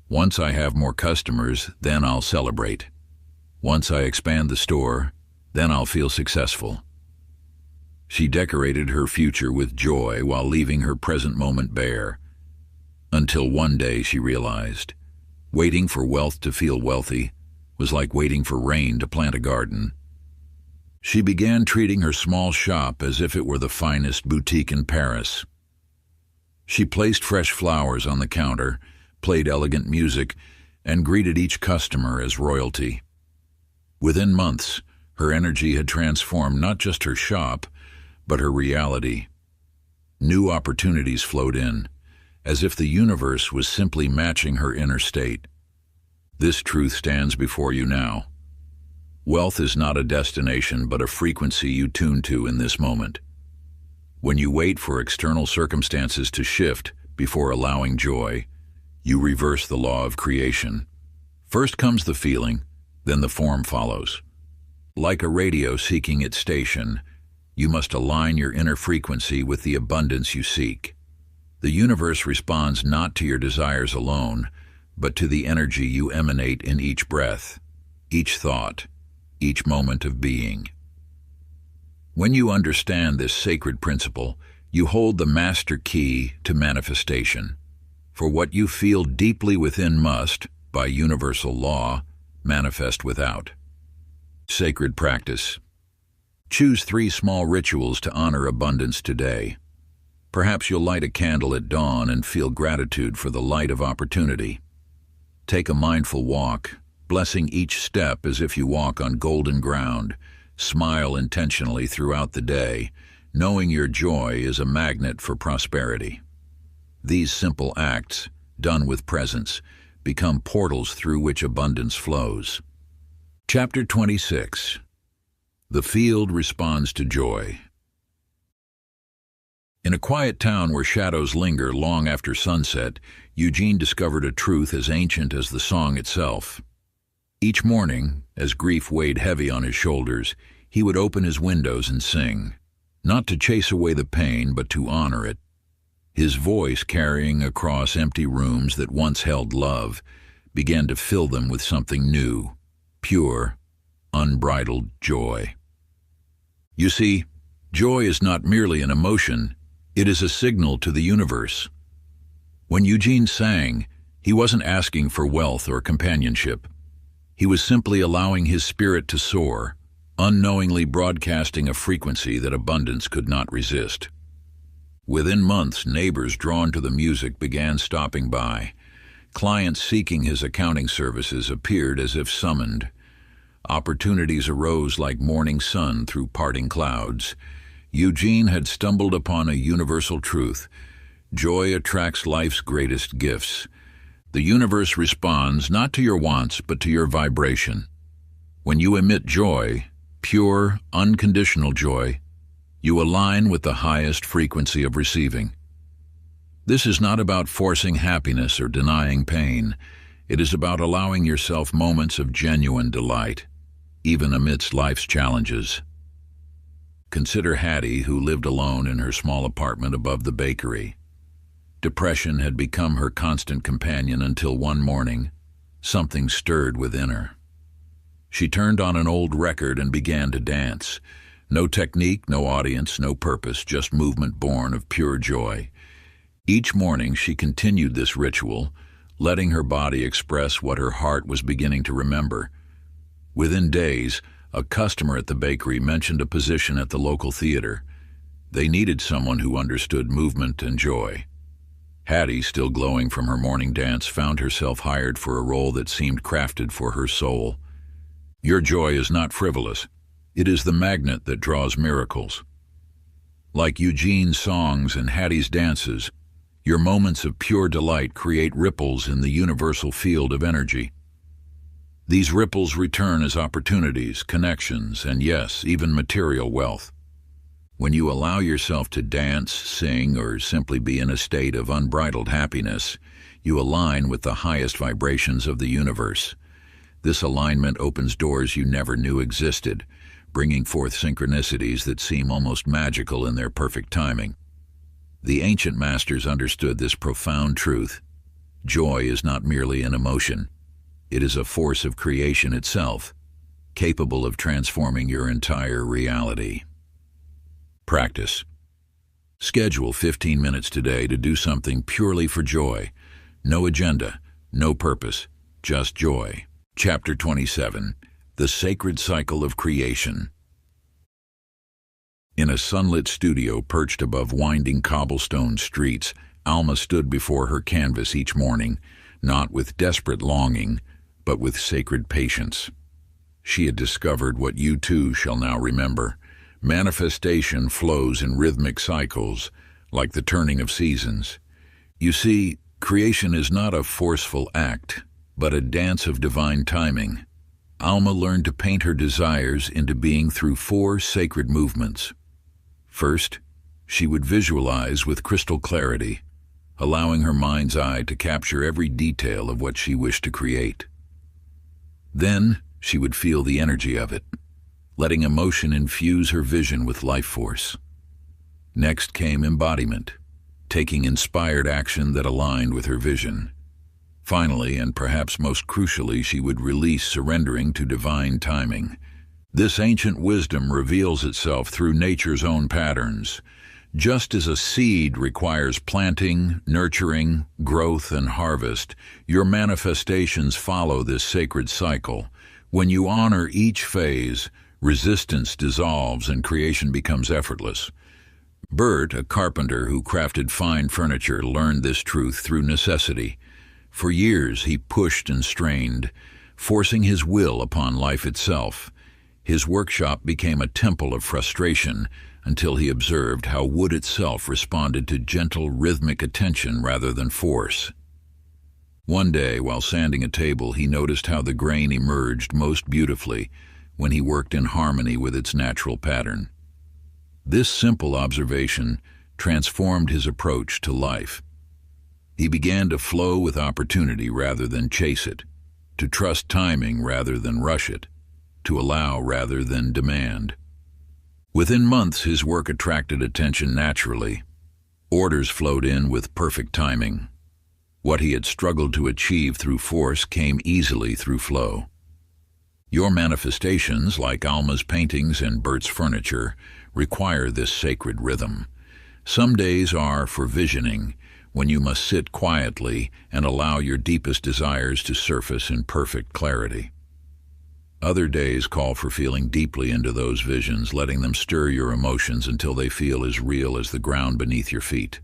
"Once I have more customers, then I'll celebrate. Once I expand the store, then I'll feel successful." She decorated her future with joy while leaving her present moment bare. Until one day she realized, waiting for wealth to feel wealthy was like waiting for rain to plant a garden. She began treating her small shop as if it were the finest boutique in Paris. She placed fresh flowers on the counter, played elegant music, and greeted each customer as royalty. Within months, her energy had transformed not just her shop, but her reality. New opportunities flowed in, as if the universe was simply matching her inner state. This truth stands before you now. Wealth is not a destination, but a frequency you tune to in this moment. When you wait for external circumstances to shift before allowing joy, you reverse the law of creation. First comes the feeling, then the form follows. Like a radio seeking its station, you must align your inner frequency with the abundance you seek. The universe responds not to your desires alone, but to the energy you emanate in each breath, each thought, each moment of being. When you understand this sacred principle, you hold the master key to manifestation. For what you feel deeply within must, by universal law, manifest without. Sacred practice. Choose 3 small rituals to honor abundance today. Perhaps you'll light a candle at dawn and feel gratitude for the light of opportunity. Take a mindful walk, blessing each step as if you walk on golden ground. Smile intentionally throughout the day, knowing your joy is a magnet for prosperity. These simple acts, done with presence, become portals through which abundance flows. Chapter 26. The field responds to joy. In a quiet town where shadows linger long after sunset, Eugene discovered a truth as ancient as the song itself. Each morning, as grief weighed heavy on his shoulders, he would open his windows and sing, not to chase away the pain, but to honor it. His voice, carrying across empty rooms that once held love, began to fill them with something new, pure, unbridled joy. You see, joy is not merely an emotion, it is a signal to the universe. When Eugene sang, he wasn't asking for wealth or companionship. He was simply allowing his spirit to soar, unknowingly broadcasting a frequency that abundance could not resist. Within months, neighbors drawn to the music began stopping by. Clients seeking his accounting services appeared as if summoned. Opportunities arose like morning sun through parting clouds. Eugene had stumbled upon a universal truth. Joy attracts life's greatest gifts. The universe responds not to your wants, but to your vibration. When you emit joy, pure, unconditional joy, you align with the highest frequency of receiving. This is not about forcing happiness or denying pain. It is about allowing yourself moments of genuine delight, even amidst life's challenges. Consider Hattie, who lived alone in her small apartment above the bakery. Depression had become her constant companion until one morning, something stirred within her. She turned on an old record and began to dance. No technique, no audience, no purpose, just movement born of pure joy. Each morning she continued this ritual, letting her body express what her heart was beginning to remember. Within days, a customer at the bakery mentioned a position at the local theater. They needed someone who understood movement and joy. Hattie, still glowing from her morning dance, found herself hired for a role that seemed crafted for her soul. Your joy is not frivolous. It is the magnet that draws miracles. Like Eugene's songs and Hattie's dances, Your moments of pure delight create ripples in the universal field of energy. These ripples return as opportunities, connections, and yes, even material wealth. When you allow yourself to dance, sing, or simply be in a state of unbridled happiness, you align with the highest vibrations of the universe. This alignment opens doors you never knew existed, bringing forth synchronicities that seem almost magical in their perfect timing. The ancient masters understood this profound truth. Joy is not merely an emotion. It is a force of creation itself, capable of transforming your entire reality. Practice. Schedule 15 minutes today to do something purely for joy. No agenda, no purpose, just joy. Chapter 27. The Sacred Cycle of Creation. In a sunlit studio perched above winding cobblestone streets, Alma stood before her canvas each morning, not with desperate longing, but with sacred patience. She had discovered what you too shall now remember. Manifestation flows in rhythmic cycles, like the turning of seasons. You see, creation is not a forceful act, but a dance of divine timing. Alma learned to paint her desires into being through 4 sacred movements. First, she would visualize with crystal clarity, allowing her mind's eye to capture every detail of what she wished to create. Then, she would feel the energy of it, letting emotion infuse her vision with life force. Next came embodiment, taking inspired action that aligned with her vision. Finally, and perhaps most crucially, she would release, surrendering to divine timing. This ancient wisdom reveals itself through nature's own patterns. Just as a seed requires planting, nurturing, growth, and harvest, your manifestations follow this sacred cycle. When you honor each phase, resistance dissolves and creation becomes effortless. Bert, a carpenter who crafted fine furniture, learned this truth through necessity. For years he pushed and strained, forcing his will upon life itself. His workshop became a temple of frustration until he observed how wood itself responded to gentle, rhythmic attention rather than force. One day, while sanding a table, he noticed how the grain emerged most beautifully when he worked in harmony with its natural pattern. This simple observation transformed his approach to life. He began to flow with opportunity rather than chase it, to trust timing rather than rush it, to allow rather than demand. Within months, his work attracted attention naturally. Orders flowed in with perfect timing. What he had struggled to achieve through force came easily through flow. Your manifestations, like Alma's paintings and Bert's furniture, require this sacred rhythm. Some days are for visioning, when you must sit quietly and allow your deepest desires to surface in perfect clarity. Other days call for feeling deeply into those visions, letting them stir your emotions until they feel as real as the ground beneath your feet.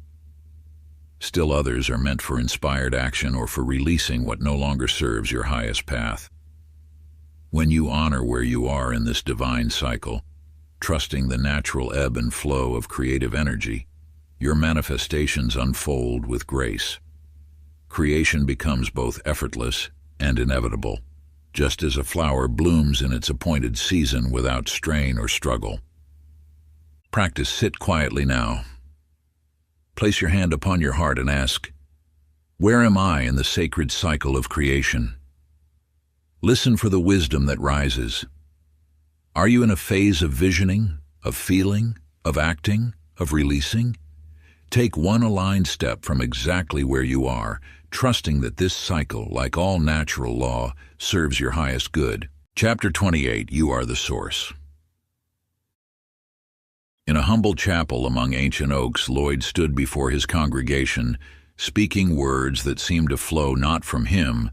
Still others are meant for inspired action or for releasing what no longer serves your highest path. When you honor where you are in this divine cycle, trusting the natural ebb and flow of creative energy, your manifestations unfold with grace. Creation becomes both effortless and inevitable, just as a flower blooms in its appointed season without strain or struggle. Practice sit quietly now. Place your hand upon your heart and ask, where am I in the sacred cycle of creation? Listen for the wisdom that rises. Are you in a phase of visioning, of feeling, of acting, of releasing? Take one aligned step from exactly where you are, trusting that this cycle, like all natural law, serves your highest good. Chapter 28. You are the source. In a humble chapel among ancient oaks, Lloyd stood before his congregation, speaking words that seemed to flow not from him,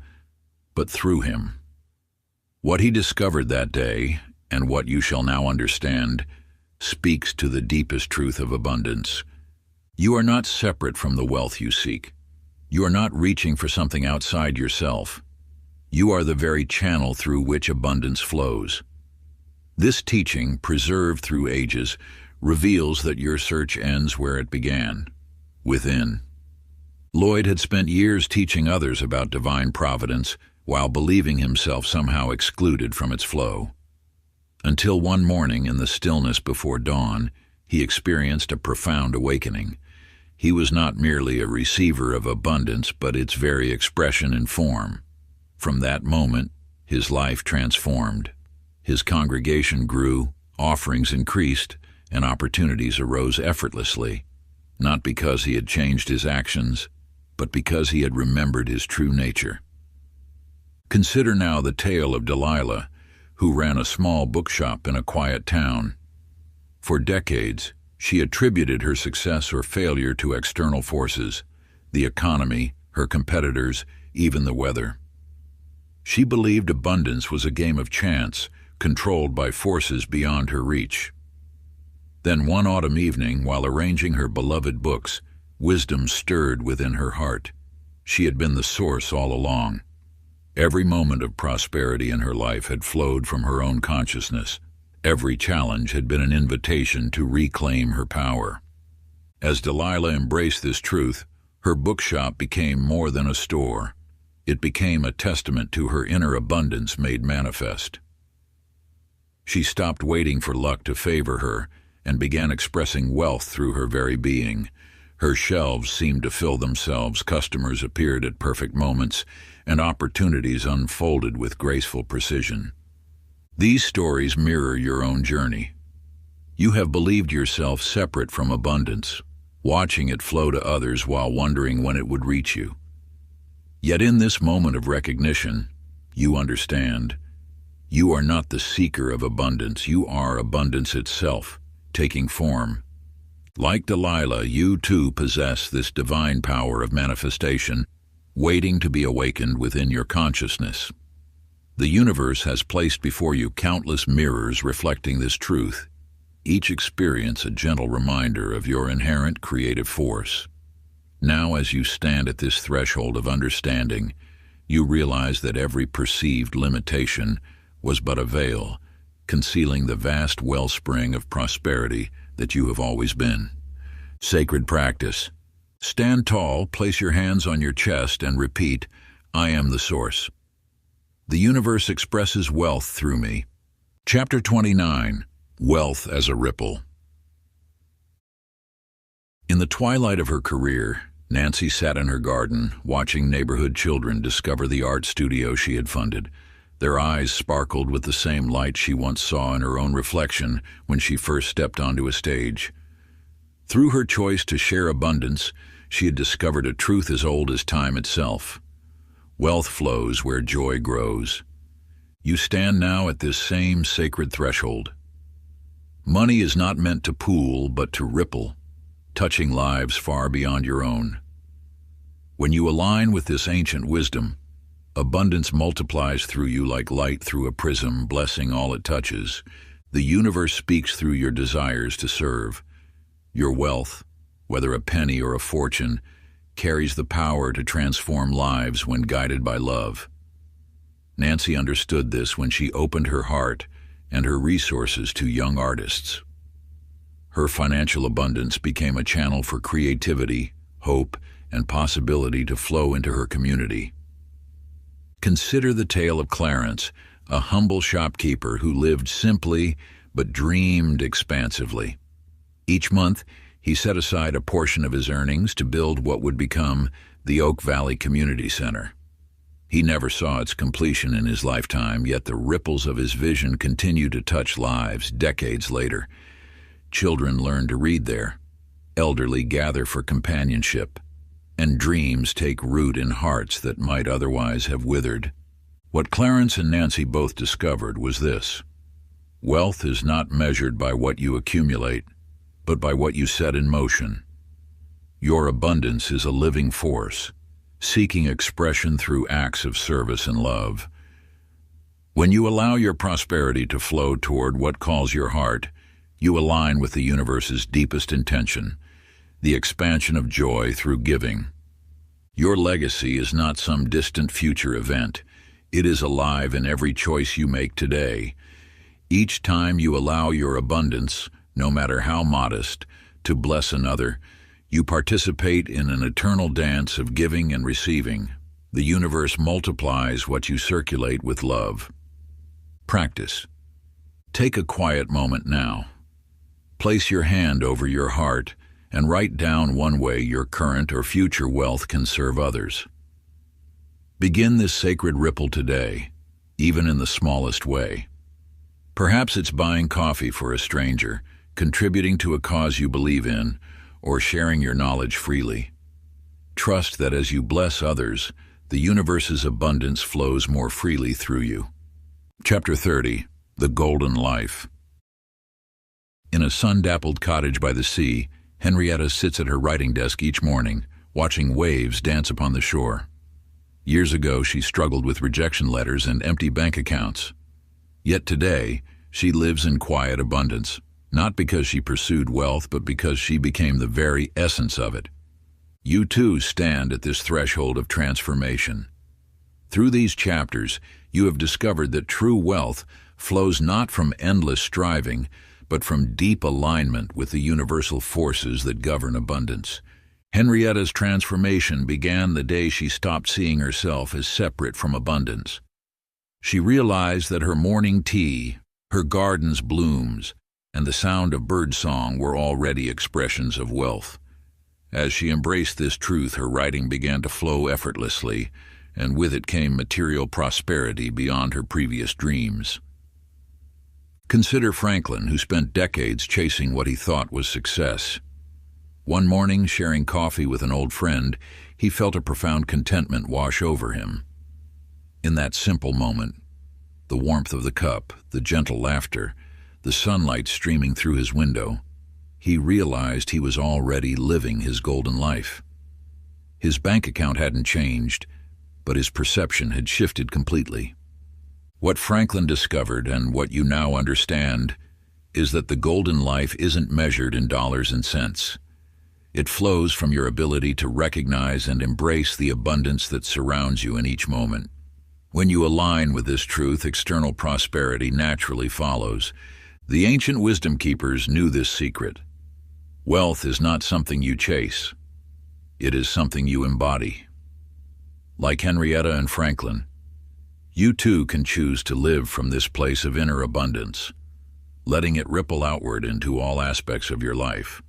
but through him. What he discovered that day, and what you shall now understand, speaks to the deepest truth of abundance. You are not separate from the wealth you seek. You are not reaching for something outside yourself. You are the very channel through which abundance flows. This teaching, preserved through ages, reveals that your search ends where it began, within. Lloyd had spent years teaching others about divine providence while believing himself somehow excluded from its flow. Until one morning in the stillness before dawn, he experienced a profound awakening. He was not merely a receiver of abundance, but its very expression and form. From that moment, his life transformed. His congregation grew, offerings increased, and opportunities arose effortlessly, not because he had changed his actions, but because he had remembered his true nature. Consider now the tale of Delilah, who ran a small bookshop in a quiet town. For decades, she attributed her success or failure to external forces, the economy, her competitors, even the weather. She believed abundance was a game of chance, controlled by forces beyond her reach. Then one autumn evening, while arranging her beloved books, wisdom stirred within her heart. She had been the source all along. Every moment of prosperity in her life had flowed from her own consciousness. Every challenge had been an invitation to reclaim her power. As Delilah embraced this truth, her bookshop became more than a store. It became a testament to her inner abundance made manifest. She stopped waiting for luck to favor her and began expressing wealth through her very being. Her shelves seemed to fill themselves, customers appeared at perfect moments, and opportunities unfolded with graceful precision. These stories mirror your own journey. You have believed yourself separate from abundance, watching it flow to others while wondering when it would reach you. Yet in this moment of recognition, you understand. You are not the seeker of abundance, you are abundance itself, taking form. Like Delilah, you too possess this divine power of manifestation, waiting to be awakened within your consciousness. The universe has placed before you countless mirrors reflecting this truth, each experience a gentle reminder of your inherent creative force. Now, as you stand at this threshold of understanding, you realize that every perceived limitation was but a veil, concealing the vast wellspring of prosperity that you have always been. Sacred practice. Stand tall, place your hands on your chest, and repeat, "I am the source. The universe expresses wealth through me." Chapter 29. Wealth as a Ripple. In the twilight of her career, Nancy sat in her garden, watching neighborhood children discover the art studio she had funded. Their eyes sparkled with the same light she once saw in her own reflection when she first stepped onto a stage. Through her choice to share abundance, she had discovered a truth as old as time itself. Wealth flows where joy grows. You stand now at this same sacred threshold. Money is not meant to pool, but to ripple, touching lives far beyond your own. When you align with this ancient wisdom, abundance multiplies through you like light through a prism, blessing all it touches. The universe speaks through your desires to serve. Your wealth, whether a penny or a fortune, carries the power to transform lives when guided by love. Nancy understood this when she opened her heart and her resources to young artists. Her financial abundance became a channel for creativity, hope, and possibility to flow into her community. Consider the tale of Clarence, a humble shopkeeper who lived simply but dreamed expansively. Each month, he set aside a portion of his earnings to build what would become the Oak Valley Community Center. He never saw its completion in his lifetime, yet the ripples of his vision continue to touch lives decades later. Children learn to read there, elderly gather for companionship, and dreams take root in hearts that might otherwise have withered. What Clarence and Nancy both discovered was this: wealth is not measured by what you accumulate, but by what you set in motion. Your abundance is a living force, seeking expression through acts of service and love. When you allow your prosperity to flow toward what calls your heart, you align with the universe's deepest intention, the expansion of joy through giving. Your legacy is not some distant future event. It is alive in every choice you make today. Each time you allow your abundance, no matter how modest, to bless another, You participate in an eternal dance of giving and receiving. The universe multiplies what you circulate with love. Practice. Take a quiet moment now. Place your hand over your heart and write down one way your current or future wealth can serve others. Begin this sacred ripple today, even in the smallest way. Perhaps it's buying coffee for a stranger, contributing to a cause you believe in, or sharing your knowledge freely. Trust that as you bless others, the universe's abundance flows more freely through you. Chapter 30. The Golden Life. In a sun-dappled cottage by the sea, Henrietta sits at her writing desk each morning, watching waves dance upon the shore. Years ago, she struggled with rejection letters and empty bank accounts. Yet today, she lives in quiet abundance, not because she pursued wealth, but because she became the very essence of it. You too stand at this threshold of transformation. Through these chapters, you have discovered that true wealth flows not from endless striving, but from deep alignment with the universal forces that govern abundance. Henrietta's transformation began the day she stopped seeing herself as separate from abundance. She realized that her morning tea, her garden's blooms, and the sound of birdsong were already expressions of wealth. As she embraced this truth, her writing began to flow effortlessly, and with it came material prosperity beyond her previous dreams. Consider Franklin, who spent decades chasing what he thought was success. One morning, sharing coffee with an old friend, he felt a profound contentment wash over him. In that simple moment, the warmth of the cup, the gentle laughter, the sunlight streaming through his window, he realized he was already living his golden life. His bank account hadn't changed, but his perception had shifted completely. What Franklin discovered, and what you now understand, is that the golden life isn't measured in dollars and cents. It flows from your ability to recognize and embrace the abundance that surrounds you in each moment. When you align with this truth, external prosperity naturally follows. The ancient wisdom keepers knew this secret. Wealth is not something you chase. It is something you embody. Like Henrietta and Franklin, you too can choose to live from this place of inner abundance, letting it ripple outward into all aspects of your life.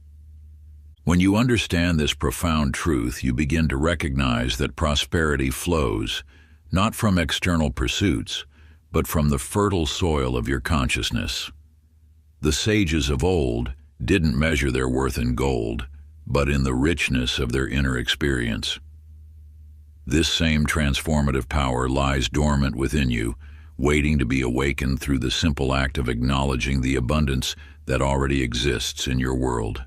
When you understand this profound truth, you begin to recognize that prosperity flows not from external pursuits, but from the fertile soil of your consciousness. The sages of old didn't measure their worth in gold, but in the richness of their inner experience. This same transformative power lies dormant within you, waiting to be awakened through the simple act of acknowledging the abundance that already exists in your world.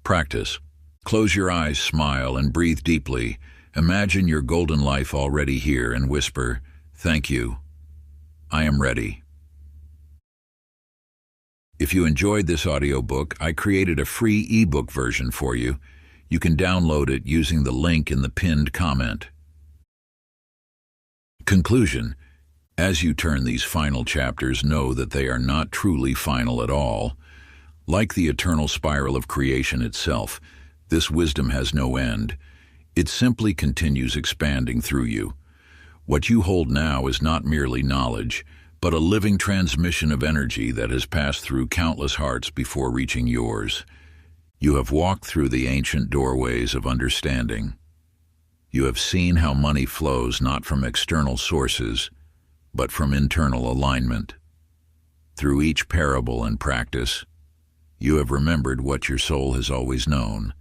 Practice. Close your eyes, smile, and breathe deeply. Imagine your golden life already here and whisper, "Thank you. I am ready." If you enjoyed this audiobook, I created a free ebook version for you. You can download it using the link in the pinned comment. Conclusion. As you turn these final chapters, know that they are not truly final at all. Like the eternal spiral of creation itself, this wisdom has no end. It simply continues expanding through you. What you hold now is not merely knowledge, but a living transmission of energy that has passed through countless hearts before reaching yours. You have walked through the ancient doorways of understanding. You have seen how money flows not from external sources, but from internal alignment. Through each parable and practice, you have remembered what your soul has always known,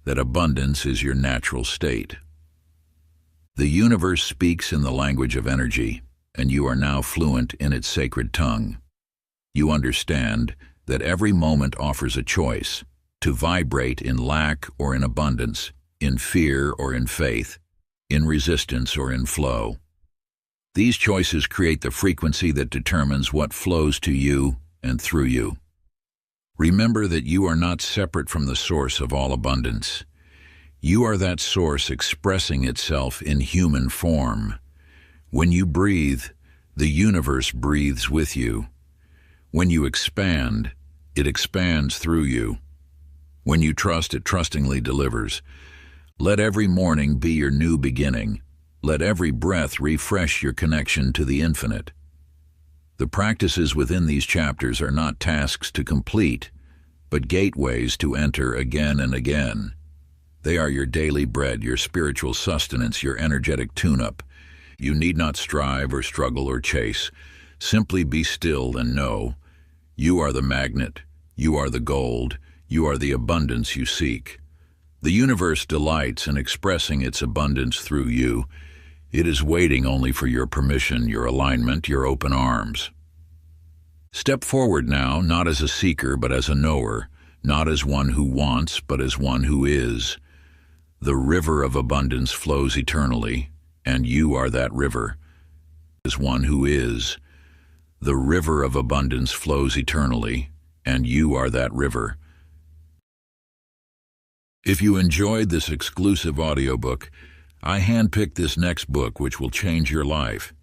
that abundance is your natural state. The universe speaks in the language of energy, and you are now fluent in its sacred tongue. You understand that every moment offers a choice, to vibrate in lack or in abundance, in fear or in faith, in resistance or in flow. These choices create the frequency that determines what flows to you and through you. Remember that you are not separate from the source of all abundance. You are that source expressing itself in human form. When you breathe, the universe breathes with you. When you expand, it expands through you. When you trust, it trustingly delivers. Let every morning be your new beginning. Let every breath refresh your connection to the infinite. The practices within these chapters are not tasks to complete, but gateways to enter again and again. They are your daily bread, your spiritual sustenance, your energetic tune-up. You need not strive or struggle or chase. Simply be still and know. You are the magnet. You are the gold. You are the abundance you seek. The universe delights in expressing its abundance through you. It is waiting only for your permission, your alignment, your open arms. Step forward now, not as a seeker, but as a knower, not as one who wants, but as one who is. The river of abundance flows eternally, and you are that river. As one who is. The river of abundance flows eternally, and you are that river. If you enjoyed this exclusive audiobook, I handpicked this next book which will change your life.